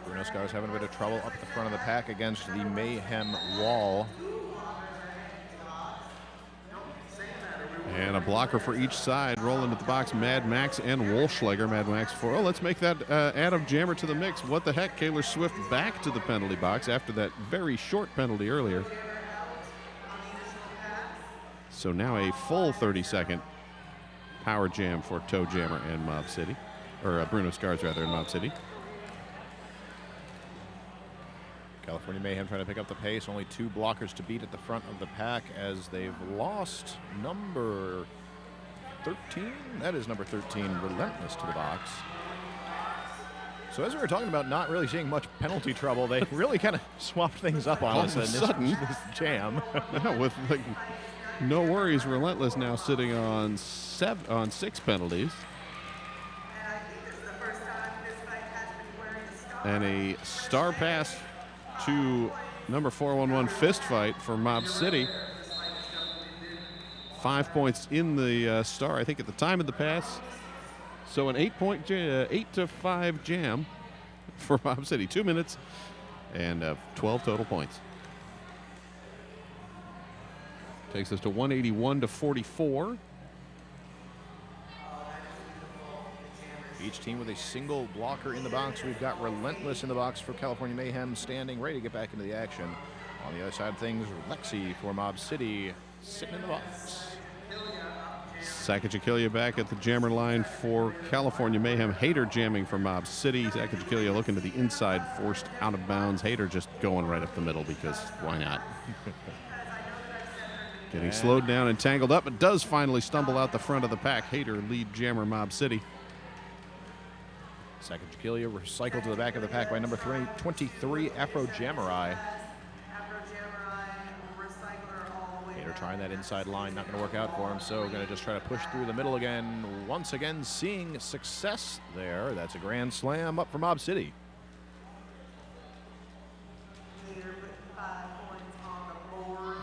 Bruno Scars having a bit of trouble up at the front of the pack against the Mayhem wall. And a blocker for each side. Roll into the box, Mad Max and Wolschlager. Mad Max for, let's make that Adam Jammer to the mix. What the heck? Kaylor Swift back to the penalty box after that very short penalty earlier. So now a full 30-second power jam for Toe Jammer and Mob City. Or Bruno Scars, rather, in Mob City. California Mayhem trying to pick up the pace. Only 2 blockers to beat at the front of the pack as they've lost number 13. That is number 13, Relentless, to the box. So as we were talking about not really seeing much penalty trouble, they really kind of swapped things up on All us of a in sudden. this jam. Yeah, with no worries, Relentless now sitting on 6 penalties. And a star pass to number 411 Fist Fight for Mob City. 5 points in the star, I think, at the time of the pass. So an 8 to 5 jam for Mob City. 2 minutes and 12 total points. Takes us to 181 to 44. Each team with a single blocker in the box. We've got Relentless in the box for California Mayhem, standing, ready to get back into the action. On the other side of things, Lexi for Mob City, sitting in the box. Sakajakilia back at the jammer line for California Mayhem. Hater jamming for Mob City. Sakajakilia looking to the inside, forced out of bounds. Hater just going right up the middle because why not? Getting slowed down and tangled up. It does finally stumble out the front of the pack. Hater lead jammer Mob City. Sakajakilia recycled to the back of the pack by number 23, Afro Jamurai. Hater trying that inside line, not going to work out for him, so going to just try to push through the middle again. Once again, seeing success there. That's a grand slam up for Mob City.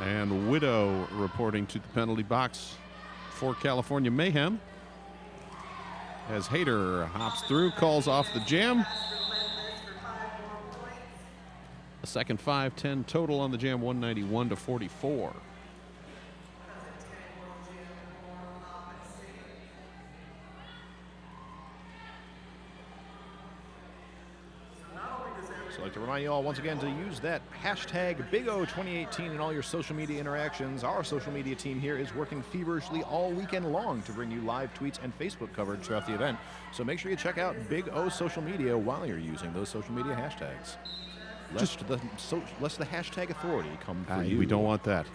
And Widow reporting to the penalty box for California Mayhem. As Hater hops through, calls off the jam. A second 5-10 total on the jam, 191 to 44. So I'd like to remind you all once again to use that hashtag BigO2018 in all your social media interactions. Our social media team here is working feverishly all weekend long to bring you live tweets and Facebook coverage throughout the event. So make sure you check out Big O social media while you're using those social media hashtags. Lest the hashtag authority come for you. We don't want that.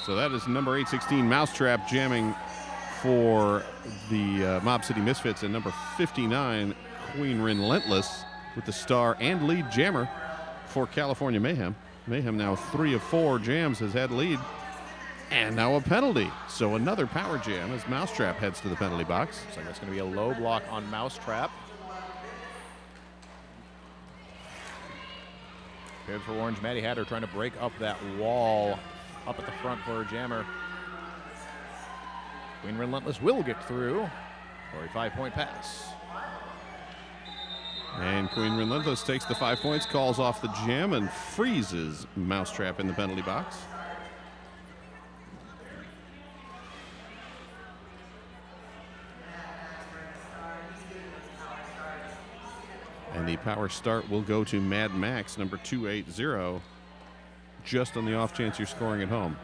So that is number 816 Mousetrap jamming for the Mob City Misfits, and number 59 Queen Relentless with the star and lead jammer for California Mayhem. Mayhem now 3 of 4 jams has had lead. And now a penalty. So another power jam as Mousetrap heads to the penalty box. So that's going to be a low block on Mousetrap. Prepared for Orange, Matty Hatter trying to break up that wall up at the front for a jammer. Queen Relentless will get through for a 5-point pass. And Queen Relentless takes the 5 points, calls off the jam, and freezes Mousetrap in the penalty box. And the power start will go to Mad Max, number 280, just on the off chance you're scoring at home.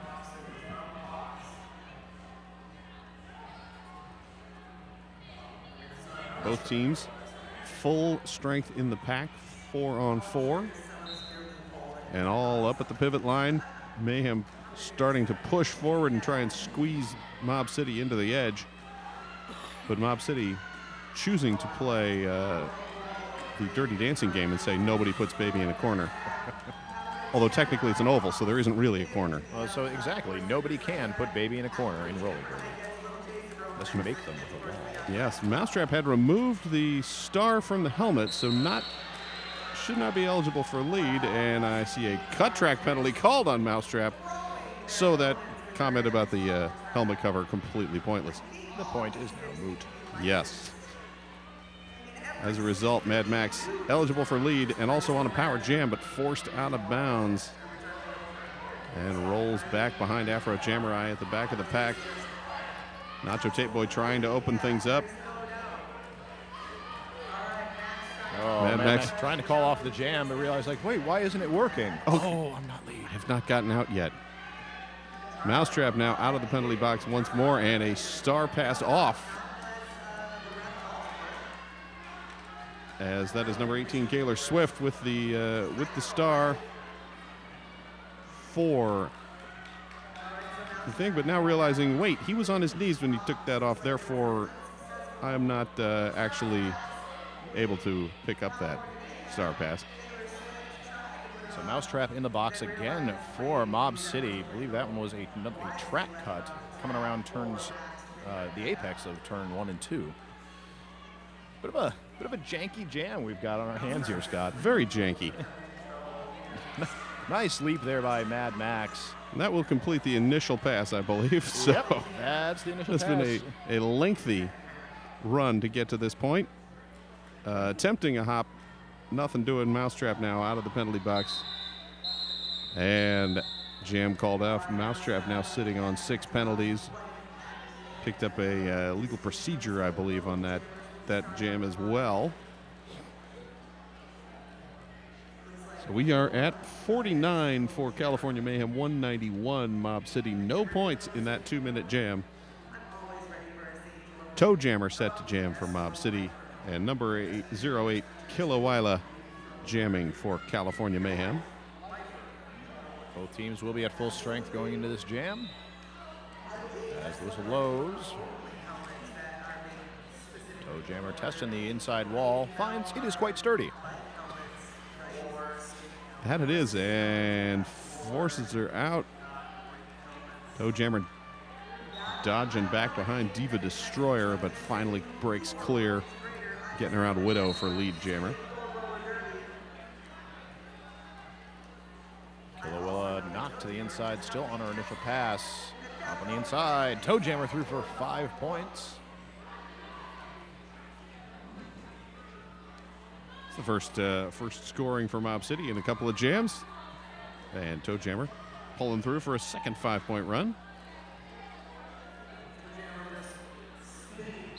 Both teams full strength in the pack, 4-on-4. And all up at the pivot line. Mayhem starting to push forward and try and squeeze Mob City into the edge. But Mob City choosing to play the Dirty Dancing game and say nobody puts baby in a corner. Although technically it's an oval, so there isn't really a corner. So exactly, nobody can put baby in a corner in roller derby. Unless you make them with a wall. Yes, Mousetrap had removed the star from the helmet, so should not be eligible for lead. And I see a cut track penalty called on Mousetrap, so that comment about the helmet cover completely pointless. The point is now moot. Yes. As a result, Mad Max eligible for lead and also on a power jam, but forced out of bounds. And rolls back behind Afro Jamurai at the back of the pack. Nacho Tape Boy trying to open things up. Oh, Mad Max trying to call off the jam, but realized, like, wait, why isn't it working? Oh, I'm not lead. I have not gotten out yet. Mousetrap now out of the penalty box once more, and a star pass off. As that is number 18, Gaylor Swift with the star for the thing, but now realizing, wait, he was on his knees when he took that off, therefore I am not actually able to pick up that star pass. So Mousetrap in the box again for Mob City. I believe that one was a track cut coming around turns, the apex of turn 1 and 2. Bit of a janky jam we've got on our hands here, Scott. Very janky. Nice leap there by Mad Max. And that will complete the initial pass, I believe. So yep, that's the initial pass. It's been a lengthy run to get to this point. Attempting a hop, nothing doing. Mousetrap now out of the penalty box. And jam called off. Mousetrap now sitting on 6 penalties. Picked up a legal procedure, I believe, on that jam as well. So we are at 49 for California Mayhem, 191 Mob City. No points in that 2-minute jam. Toe Jammer set to jam for Mob City, and number 808 Kilowila jamming for California Mayhem. Both teams will be at full strength going into this jam. As the whistle blows, Toe Jammer testing the inside wall, finds it is quite sturdy. That it is, and forces her out. Toe Jammer dodging back behind Diva Destroyer, but finally breaks clear, getting around Widow for lead jammer. Kilowilla knocked to the inside, still on her initial pass. Up on the inside, Toe Jammer through for 5 points. It's the first scoring for Mob City in a couple of jams. And Toe Jammer pulling through for a second 5-point run.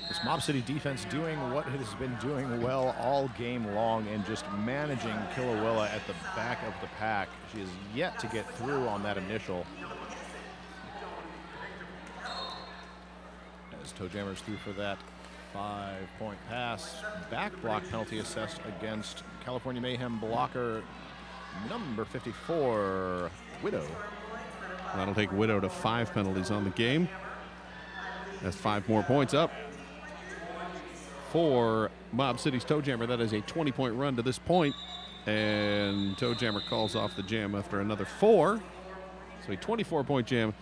This Mob City defense doing what it has been doing well all game long and just managing Kilowilla at the back of the pack. She is yet to get through on that initial. As Toe Jammer's through for that 5-point pass. Back block penalty assessed against California Mayhem blocker number 54, Widow. That'll take Widow to 5 penalties on the game. That's 5 more points up for Mob City's Toe Jammer. That is a 20-point run to this point. And Toe Jammer calls off the jam after another 4. So a 24-point jam.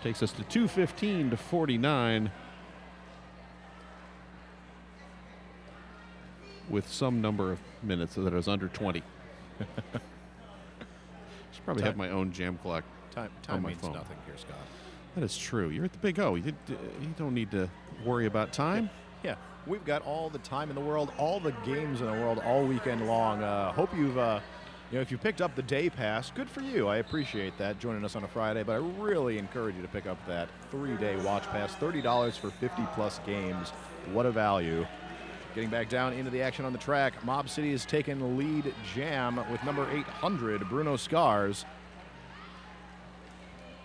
Takes us to 2:15 to 49. With some number of minutes that is under 20. Should probably have my own jam clock. Time on my means phone. nothing here, Scott. That is true. You're at the Big O. You don't need to worry about time. Yeah, we've got all the time in the world, all the games in the world, all weekend long. Hope you've, if you picked up the day pass, good for you. I appreciate that, joining us on a Friday. But I really encourage you to pick up that 3-day watch pass, $30 for 50-plus games. What a value. Getting back down into the action on the track, Mob City has taken lead jam with number 800, Bruno Scars.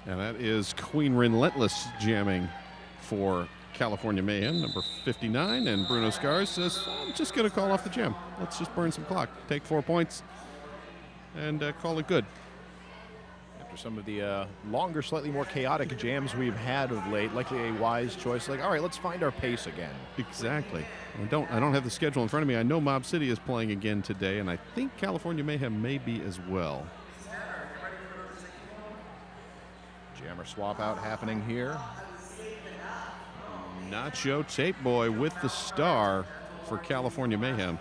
And that is Queen Relentless jamming for California Mayhem, number 59. And Bruno Scars says, I'm just going to call off the jam. Let's just burn some clock. Take 4 points and call it good. After some of the longer, slightly more chaotic jams we've had of late, likely a wise choice. Like, all right, let's find our pace again. Exactly. I don't have the schedule in front of me. I know Mob City is playing again today, and I think California Mayhem may be as well. Jammer swap out happening here. Nacho Tape Boy with the star for California Mayhem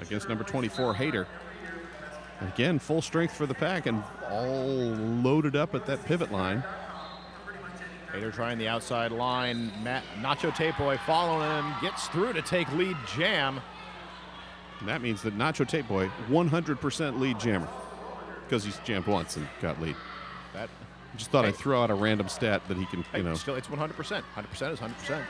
against number 24, Hater. Again, full strength for the pack and all loaded up at that pivot line. Hater trying the outside line. Nacho Tape Boy following him, gets through to take lead jam. And that means that Nacho Tape Boy, 100% lead jammer because he's jammed once and got lead. That I just thought I'd throw out a random stat that he can, Still, it's 100%. 100% is 100%.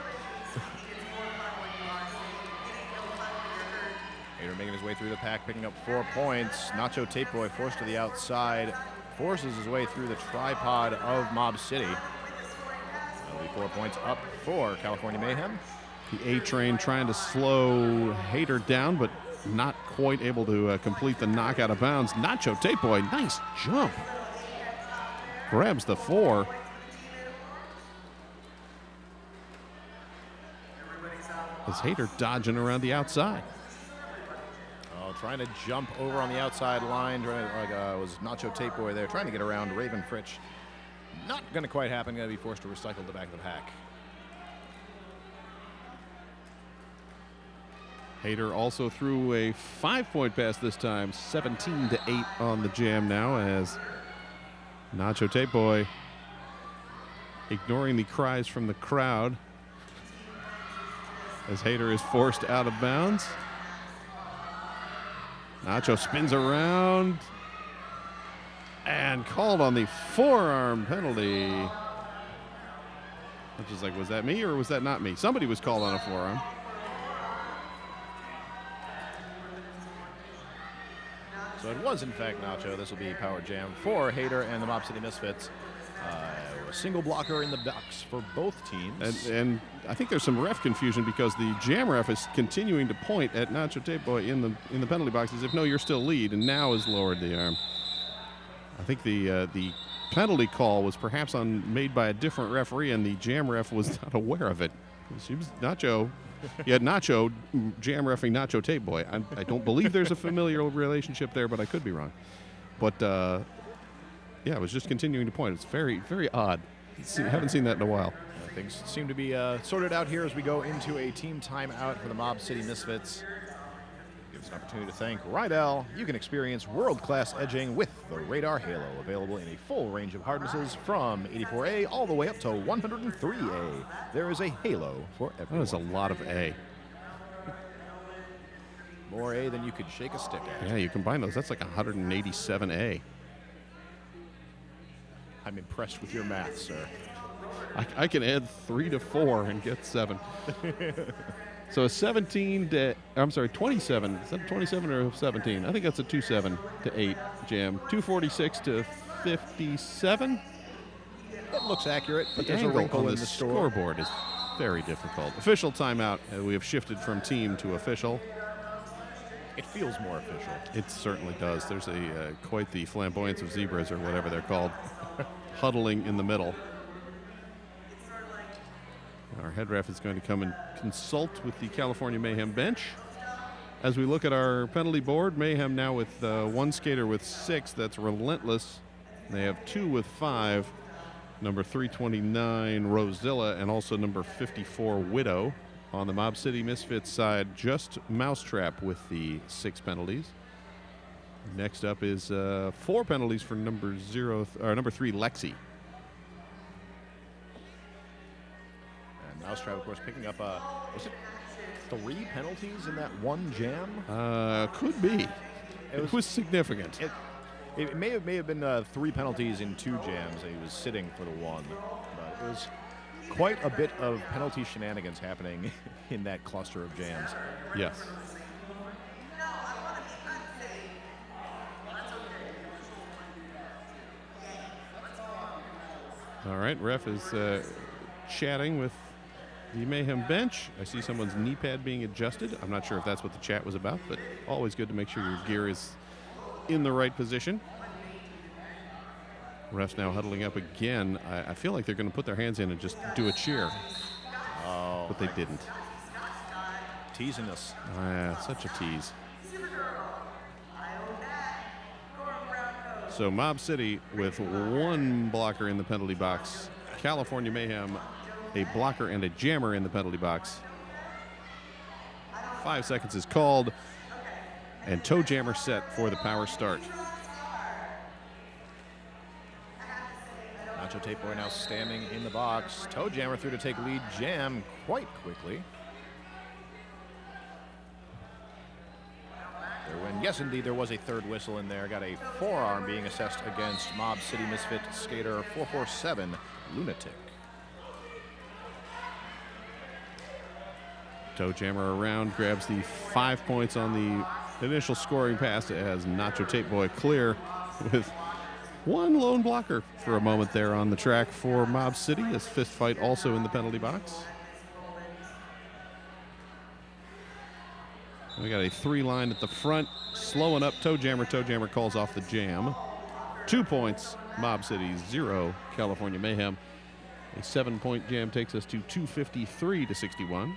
Hater making his way through the pack, picking up 4 points. Nacho Tape Boy forced to the outside, forces his way through the tripod of Mob City. That'll be 4 points up for California Mayhem. The A-Train trying to slow Hater down, but not quite able to complete the knock out of bounds. Nacho Tape Boy, nice jump. Grabs the 4. Is Hater dodging around the outside? Oh, trying to jump over on the outside line. Was Nacho Tape Boy there, trying to get around Raven Fritsch. Not going to quite happen. Going to be forced to recycle the back of the pack. Hater also threw a 5-point pass this time, 17-8 on the jam now, as Nacho Tape Boy ignoring the cries from the crowd as Hater is forced out of bounds. Nacho spins around and called on the forearm penalty. Which is like, was that me or was that not me? Somebody was called on a forearm. So it was, in fact, Nacho. This will be Power Jam for Hater and the Mob City Misfits. A single blocker in the box for both teams. And I think there's some ref confusion because the jam ref is continuing to point at Nacho Tape Boy in the penalty box as if, no, you're still lead, and now has lowered the arm. I think the penalty call was perhaps made by a different referee, and the jam ref was not aware of it. She was Nacho. You had Nacho jam reffing Nacho Tape Boy. I don't believe there's a familial relationship there, but I could be wrong. But yeah, I was just continuing to point. It's very, very odd. Haven't seen that in a while. Things seem to be sorted out here as we go into a team timeout for the Mob City Misfits. Gives us an opportunity to thank Rydell. You can experience world-class edging with the Radar Halo, available in a full range of harnesses from 84A all the way up to 103A. There is a Halo for everyone. That is a lot of A. More A than you could shake a stick at. Yeah, you combine those. That's like 187A. I'm impressed with your math, sir. I can add 3 to 4 and get 7. So a 27. Is that 27 or 17? I think that's a 27 to 8 jam. 246 to 57. That looks accurate, but The there's a angle wrinkle on in the the store. scoreboard is very difficult. Official timeout. We have shifted from team to official. It feels more official. It certainly does. There's quite the flamboyance of zebras or whatever they're called, huddling in the middle. Our head ref is going to come and consult with the California Mayhem bench. As we look at our penalty board, Mayhem now with one skater with 6. That's Relentless. They have 2 with 5. number 329 Rosilla, and also number 54 Widow. On the Mob City Misfits side, just Mousetrap with the 6 penalties. Next up is 4 penalties for number 3 Lexi. And Mousetrap, of course, picking up was it 3 penalties in that one jam? Could be. It was significant. It may have been 3 penalties in 2 jams. He was sitting for the one, but it was quite a bit of penalty shenanigans happening in that cluster of jams. Yes. All right, ref is chatting with the Mayhem bench. I see someone's knee pad being adjusted. I'm not sure if that's what the chat was about, but always good to make sure your gear is in the right position. Refs now huddling up again. I feel like they're going to put their hands in and just do a cheer. Oh, but they didn't. Teasing us. Such a tease. So Mob City with 1 blocker in the penalty box. California Mayhem, a blocker and a jammer in the penalty box. 5 seconds is called, and toe jammer set for the power start. Nacho Tape Boy now standing in the box. Toe jammer through to take lead jam quite quickly. Yes, indeed, there was a 3rd whistle in there. Got a forearm being assessed against Mob City Misfit skater 447 Lunatic. Toe jammer around, grabs the 5 points on the initial scoring pass as Nacho Tape Boy clear with 1 lone blocker for a moment there on the track for Mob City, as fist fight also in the penalty box. We got a 3 line at the front, slowing up toe jammer. Toe jammer calls off the jam. 2 points, Mob City, 0, California Mayhem. A 7-point jam takes us to 253 to 61.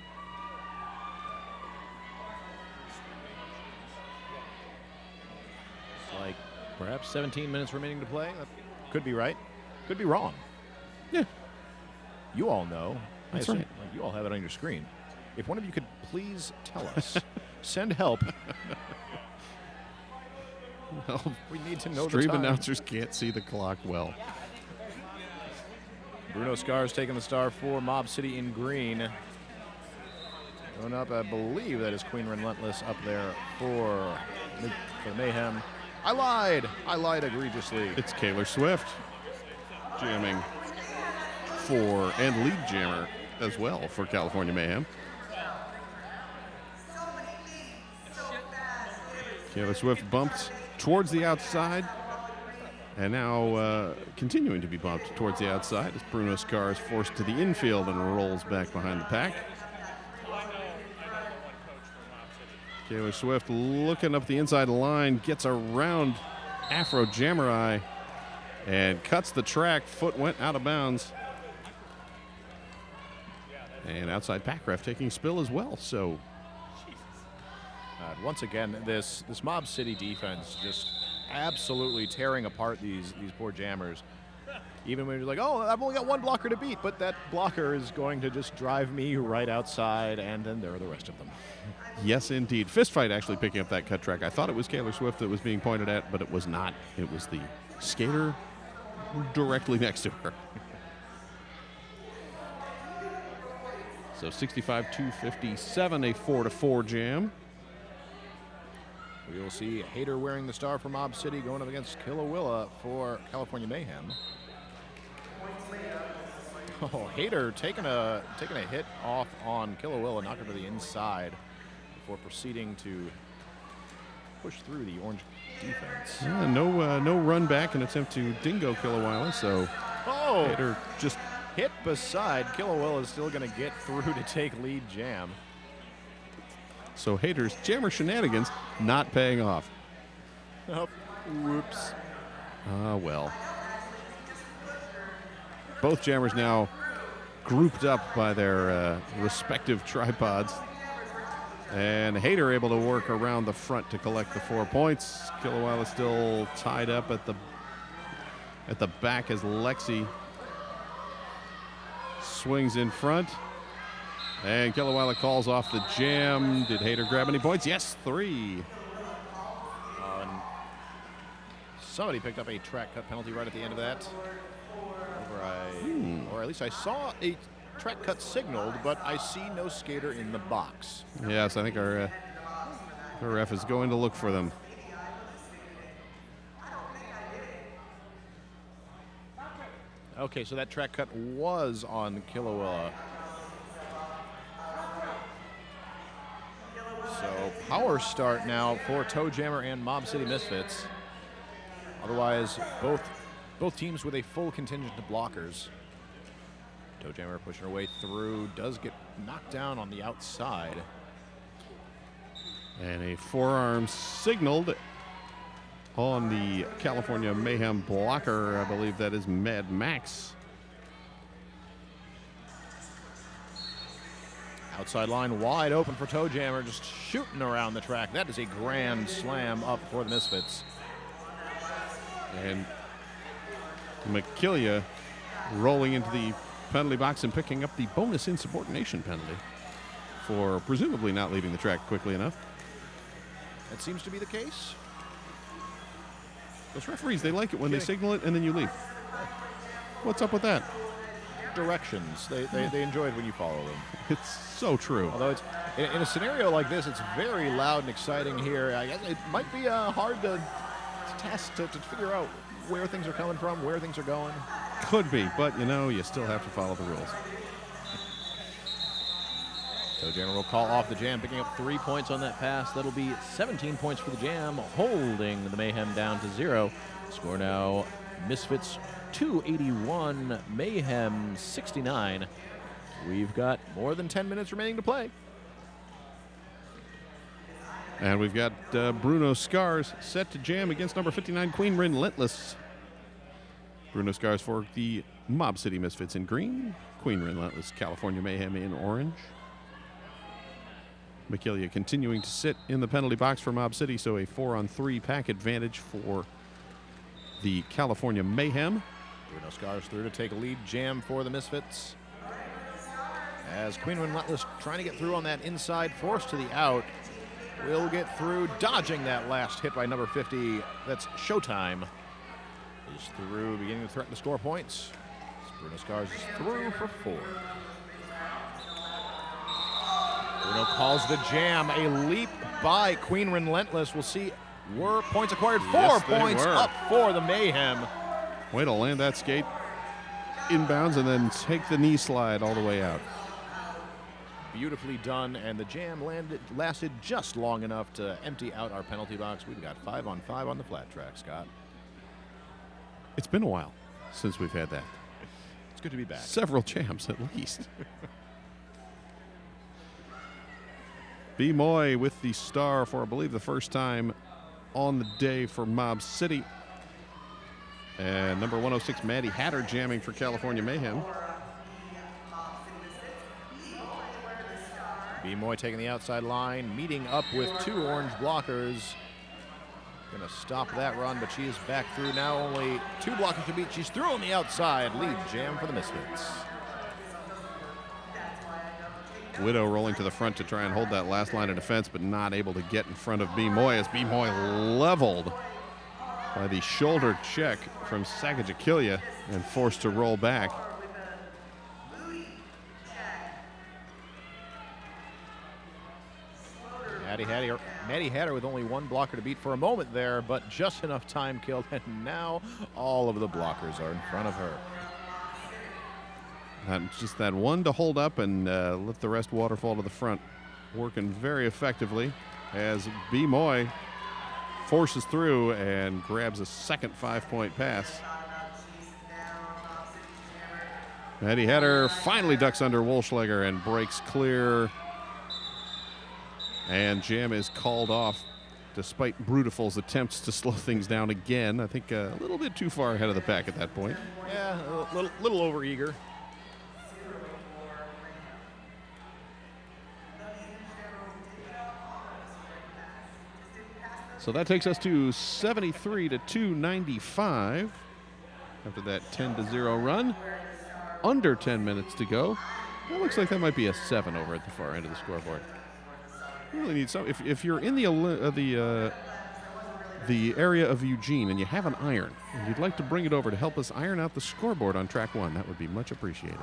Like perhaps 17 minutes remaining to play. That could be right. Could be wrong. Yeah. You all know. That's right. Like, you all have it on your screen. If one of you could please tell us. Send help. Well, we need to know the stream time. announcers can't see the clock well. Bruno Scars taking the star for Mob City in green. Going up, I believe that is Queen Relentless up there for Mayhem. I lied egregiously. It's Kaylor Swift jamming for, and lead jammer as well for California Mayhem. Kaylor Swift bumped towards the outside, and now continuing to be bumped towards the outside as Bruno Scar is forced to the infield and rolls back behind the pack. Kaylor Swift looking up the inside line, gets around Afro Jammerai and cuts the track. Foot went out of bounds. And outside pack ref taking spill as well. So once again, this Mob City defense just absolutely tearing apart these poor jammers. Even when you're like, oh, I've only got 1 blocker to beat, but that blocker is going to just drive me right outside, and then there are the rest of them. yes, indeed. Fist fight actually picking up that cut track. I thought it was Kaylor Swift that was being pointed at, but it was not. It was the skater directly next to her. So 65-57, a 4-4 jam. We will see Hater wearing the star for Mob City going up against Kilowilla for California Mayhem. Oh, Hater taking a hit off on Kilowilla, knocked her to the inside before proceeding to push through the orange defense. Yeah, no run back in attempt to dingo Kilowilla, so Hater just hit beside. Kilowilla is still going to get through to take lead jam. So Hater's jammer shenanigans not paying off. Oh, whoops. Well. Both jammers now grouped up by their respective tripods. And Hater able to work around the front to collect the 4 points. Kilowilla still tied up at the back as Lexi swings in front. And Kilowalla calls off the jam. Did Hader grab any points? Yes, 3. Somebody picked up a track cut penalty right at the end of that. Or at least I saw a track cut signaled, but I see no skater in the box. Yes, I think our ref is going to look for them. Okay, so that track cut was on Kilowilla. So power start now for Toe Jammer and Mob City Misfits. Otherwise, both teams with a full contingent of blockers. Toe Jammer pushing her way through, does get knocked down on the outside. And a forearm signaled on the California Mayhem blocker. I believe that is Mad Max. Outside line wide open for Toe Jammer, just shooting around the track. That is a grand slam up for the Misfits. And McKillia rolling into the penalty box and picking up the bonus insubordination penalty for presumably not leaving the track quickly enough. That seems to be the case. Those referees, they like it when they signal it and then you leave. What's up with that? Directions. They enjoy it when you follow them. It's so true. Although it's in a scenario like this, it's very loud and exciting here. I guess it might be hard to test to figure out where things are coming from, where things are going. Could be, but you still have to follow the rules. Toe Jammer will call off the jam, picking up 3 points on that pass. That'll be 17 points for the jam, holding the Mayhem down to 0. Score now, Misfits 281, Mayhem 69. We've got More than 10 minutes remaining to play. And we've got Bruno Scars set to jam against number 59, Queen Relentless. Bruno Scars for the Mob City Misfits in green, Queen Relentless, California Mayhem in orange. McKillia continuing to sit in the penalty box for Mob City, so a 4-on-3 pack advantage for the California Mayhem. Bruno Scars through to take a lead jam for the Misfits. As Queen Relentless trying to get through on that inside, forced to the out. Will get through, dodging that last hit by number 50. That's Showtime. Is through, beginning to threaten to score points. Bruno Scars is through for 4. Bruno calls the jam. A leap by Queen Relentless. We'll see. Were points acquired? 4 Yes, they points were. up for the Mayhem. Way to land that skate inbounds and then take the knee slide all the way out. Beautifully done, and the jam lasted just long enough to empty out our penalty box. We've got 5-on-5 on the flat track, Scott. It's been a while since we've had that. It's good to be back. Several jams at least. B. Moy with the star for, I believe, the first time on the day for Mob City. And number 106, Maddie Hatter, jamming for California Mayhem. B. Moy taking the outside line, meeting up with 2 orange blockers. Gonna stop that run, but she is back through now. Only 2 blockers to beat. She's through on the outside. Lead jam for the Misfits. Widow rolling to the front to try and hold that last line of defense, but not able to get in front of B. Moy as B. Moy leveled by the shoulder check from Sagajakilia and forced to roll back. Maddie Hatter with only 1 blocker to beat for a moment there, but just enough time killed, and now all of the blockers are in front of her. Just that one to hold up and let the rest waterfall to the front. Working very effectively as B. Moy forces through and grabs a second 5-point pass. Maddie Hatter finally ducks under Wolschlager and breaks clear. And jam is called off despite Brutiful's attempts to slow things down again. I think a little bit too far ahead of the pack at that point. Yeah, a little overeager. So that takes us to 73 to 295 after that 10-0 run. under 10 minutes to go. That looks like that might be a 7 over at the far end of the scoreboard. You really need some. If you're in the area of Eugene and you have an iron and you'd like to bring it over to help us iron out the scoreboard on track 1, that would be much appreciated.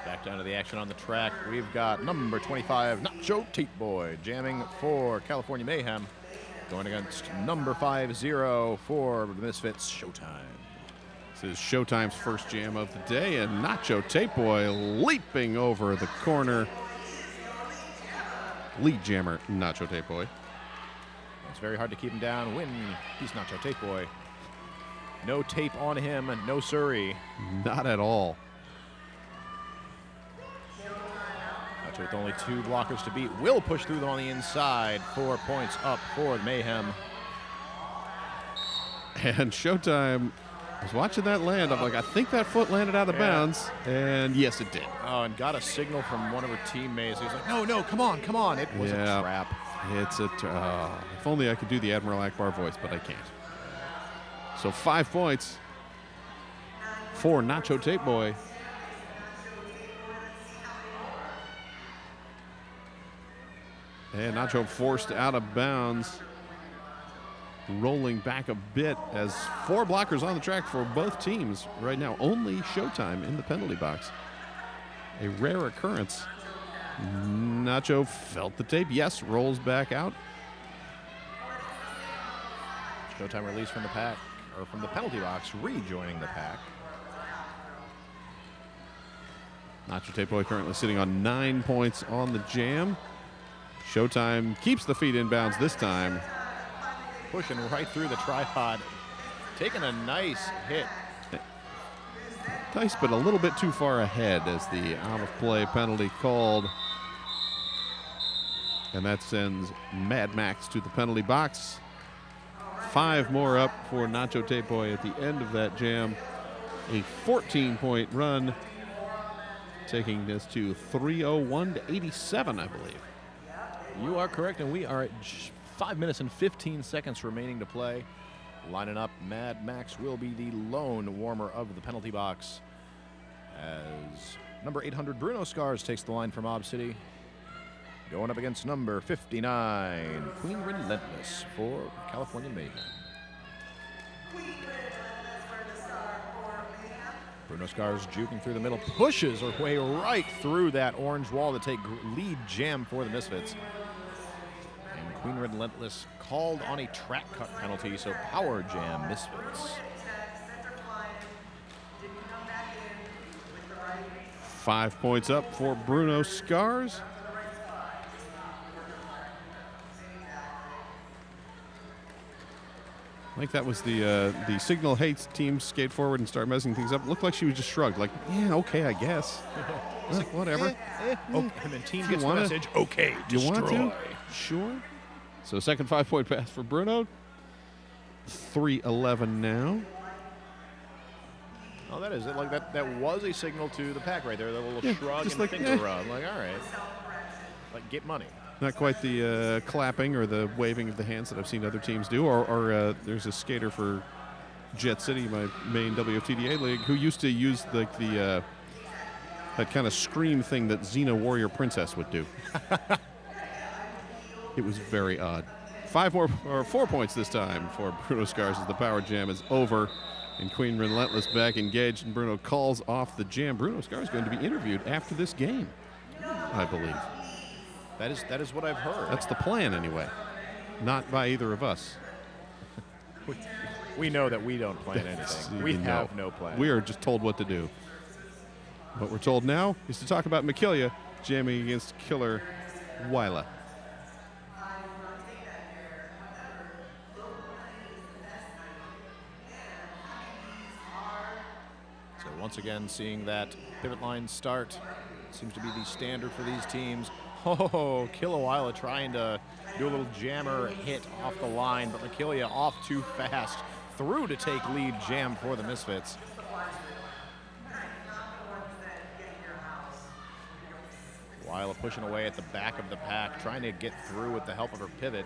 Back down to the action on the track. We've got number 25, Nacho Tape Boy, jamming for California Mayhem, going against number 50 for the Misfits, Showtime. This is Showtime's first jam of the day, and Nacho Tape Boy leaping over the corner. Lead jammer, Nacho Tape Boy. It's very hard to keep him down when he's Nacho Tape Boy. No tape on him, no siree. Not at all. Nacho with only 2 blockers to beat will push through them on the inside. 4 points up for Mayhem. And Showtime was watching that land. I'm like, I think that foot landed out of bounds. And yes, it did. Oh, and got a signal from one of her teammates. He was like, no, come on. It was a trap. It's if only I could do the Admiral Akbar voice, but I can't. So 5 points for Nacho Tape Boy. And Nacho forced out of bounds. Rolling back a bit as 4 blockers on the track for both teams right now. Only Showtime in the penalty box. A rare occurrence. Nacho felt the tape. Yes, rolls back out. Showtime released from the pack, or from the penalty box, rejoining the pack. Nacho Tape Boy currently sitting on 9 points on the jam. Showtime keeps the feet inbounds this time. Pushing right through the tripod. Taking a nice hit. Nice, but a little bit too far ahead as the out-of-play penalty called. And that sends Mad Max to the penalty box. 5 more up for Nacho Tape Boy at the end of that jam. A 14-point run, taking this to 301 to 87, I believe. You are correct, and we are at 5 minutes and 15 seconds remaining to play. Lining up, Mad Max will be the lone warmer of the penalty box as number 800 Bruno Scars takes the line from Mob City. Going up against number 59, Queen Relentless for California Mayhem. Bruno Scars juking through the middle, pushes her way right through that orange wall to take lead jam for the Misfits. And Queen Relentless called on a track cut penalty, so power jam Misfits. 5 points up for Bruno Scars. I think that was the signal hates team skate forward and start messing things up. Looked like she was just shrugged, like, yeah, okay, I guess. Whatever. Oh, and then team gets the message, okay, destroy. You want to? Sure. So second 5-point pass for Bruno. 3-11 now. Oh, that is it. Like that was a signal to the pack right there. That little shrug and like, finger rub. Like, all right. Like, get money. Not quite the clapping or the waving of the hands that I've seen other teams do. Or there's a skater for Jet City, my main WFTDA league, who used to use that kind of scream thing that Xena Warrior Princess would do. It was very odd. 4 points this time for Bruno Scars as the power jam is over. And Queen Relentless back engaged, and Bruno calls off the jam. Bruno Scars is going to be interviewed after this game, I believe. That is what I've heard. That's the plan, anyway. Not by either of us. We know that we don't plan anything. We have no plan. We are just told what to do. What we're told now is to talk about Mikilia jamming against Killer Wyla. So once again, seeing that pivot line start seems to be the standard for these teams. Oh, Kilowila trying to do a little jammer hit off the line, but Mikilia off too fast. Through to take lead jam for the Misfits. Wyla pushing away at the back of the pack, trying to get through with the help of her pivot.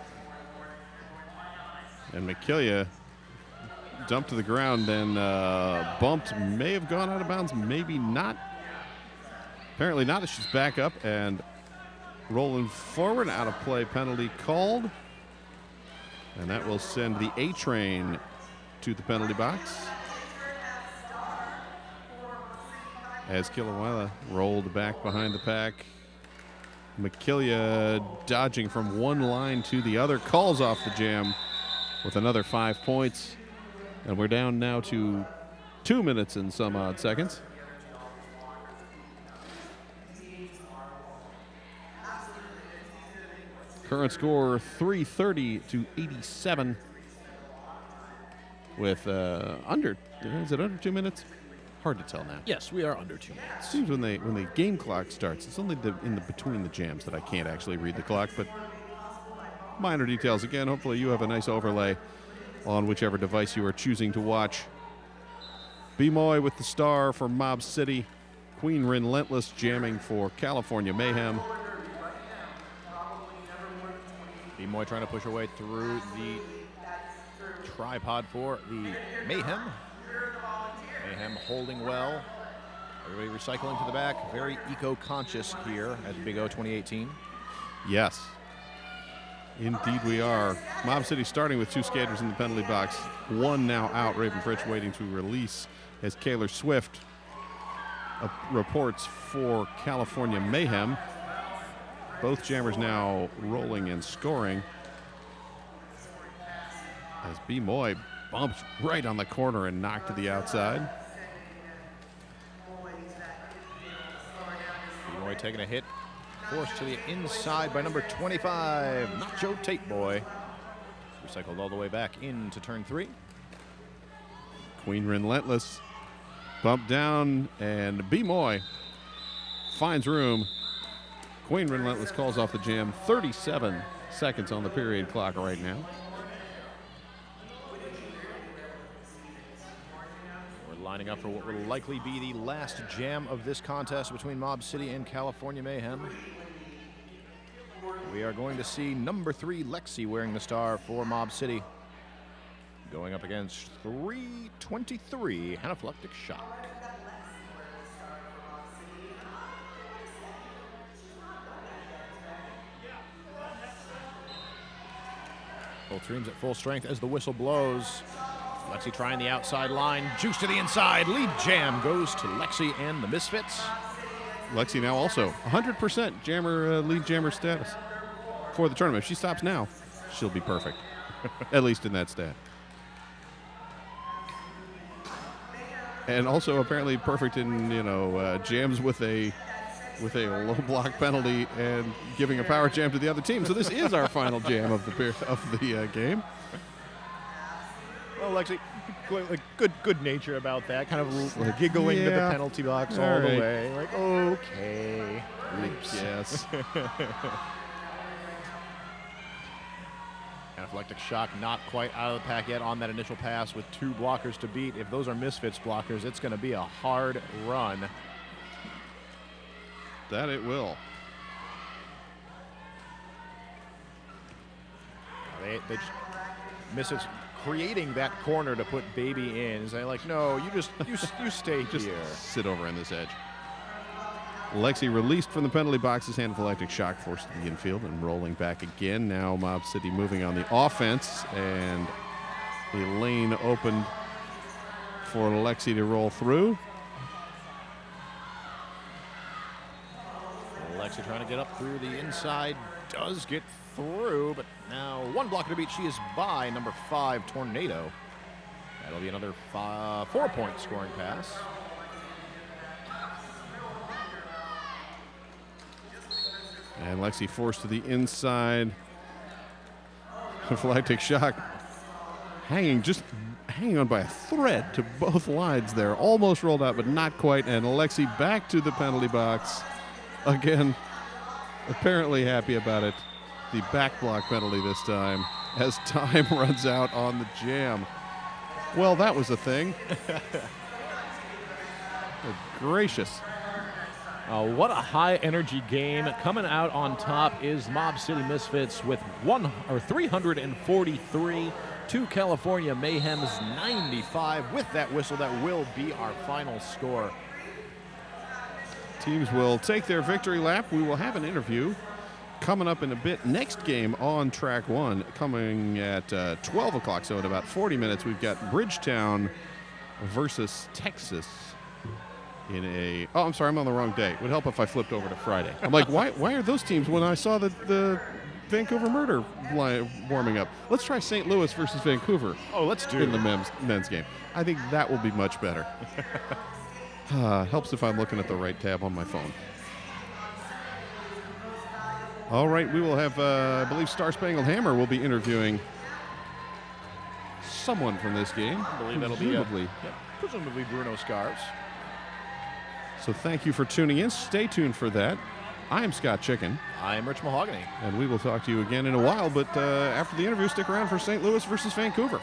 And Mikilia dumped to the ground, then bumped. May have gone out of bounds, maybe not. Apparently not, as she's back up and rolling forward. Out of play penalty called. And that will send the A-Train to the penalty box. As Kilauea rolled back behind the pack. McKillia dodging from one line to the other, calls off the jam with another 5 points. And we're down now to 2 minutes and some odd seconds. Current score 330 to 87 with under, is it under 2 minutes? Hard to tell now. Yes, we are under 2 minutes. Seems when the game clock starts, it's only in the between the jams that I can't actually read the clock, but minor details. Again, hopefully you have a nice overlay on whichever device you are choosing to watch. B-Moy with the star for Mob City. Queen Relentless jamming for California Mayhem. B-Moy trying to push her way through the tripod for the Mayhem. Mayhem holding well. Everybody recycling to the back. Very eco-conscious here at Big O 2018. Yes. Indeed we are. Mob City starting with 2 skaters in the penalty box. One now out. Raven Fritsch waiting to release as Kaylor Swift reports for California Mayhem. Both jammers now rolling and scoring. As B-Moy bumped right on the corner and knocked to the outside. B-Moy taking a hit. Forced to the inside by number 25, Nacho Tape Boy. Recycled all the way back into turn 3. Queen Relentless bumped down, and B-Moy finds room. Queen Relentless calls off the jam. 37 seconds on the period clock right now. We're lining up for what will likely be the last jam of this contest between Mob City and California Mayhem. We are going to see number 3, Lexi, wearing the star for Mob City, going up against 323, Anaphylactic Shock. Both teams at full strength as the whistle blows. Lexi trying the outside line, juice to the inside, lead jam goes to Lexi and the Misfits. Lexi now also 100% jammer, lead jammer status for the tournament. If she stops now, she'll be perfect, at least in that stat. And also apparently perfect in, jams with a low block penalty and giving a power jam to the other team. So this is our final jam of the game. Well, Lexi, good nature about that, kind of giggling to the penalty box all the way. Like, okay. Oops. Yes. Anaphylactic Shock not quite out of the pack yet on that initial pass with 2 blockers to beat. If those are Misfits blockers, it's going to be a hard run. That it will. They Misfits creating that corner to put Baby in. They're like, no, you stay Just here. sit over on this edge. Lexi released from the penalty boxes. Anaphylactic Shock forced to the infield and rolling back again. Now Mob City moving on the offense, and a lane opened for Lexi to roll through. Lexi trying to get up through the inside, does get through, but now 1 blocker to beat. She is by number 5, Tornado. That'll be another 4-point scoring pass. And Lexi forced to the inside. Anaphylactic Shock hanging on by a thread to both lines there. Almost rolled out, but not quite. And Lexi back to the penalty box. Again, apparently happy about it. The back block penalty this time as time runs out on the jam. Well, that was a thing. Good gracious. What a high energy game. Coming out on top is Mob City Misfits with 343. to California Mayhem's 95. With that whistle, that will be our final score. Teams will take their victory lap. We will have an interview coming up in a bit. Next game on track 1 coming at 12 o'clock. So in about 40 minutes, we've got Bridgetown versus Texas in a... Oh, I'm sorry, I'm on the wrong day. It would help if I flipped over to Friday. I'm like, why are those teams when I saw the Vancouver Murder warming up? Let's try St. Louis versus Vancouver. Oh, let's do in the men's game. I think that will be much better. Helps if I'm looking at the right tab on my phone. All right, we will have, I believe Star Spangled Hammer will be interviewing someone from this game. I believe that'll be presumably Bruno Scars. So thank you for tuning in. Stay tuned for that. I am Scott Chicken. I am Rich Mahogany. And we will talk to you again in a while, but after the interview, stick around for St. Louis versus Vancouver.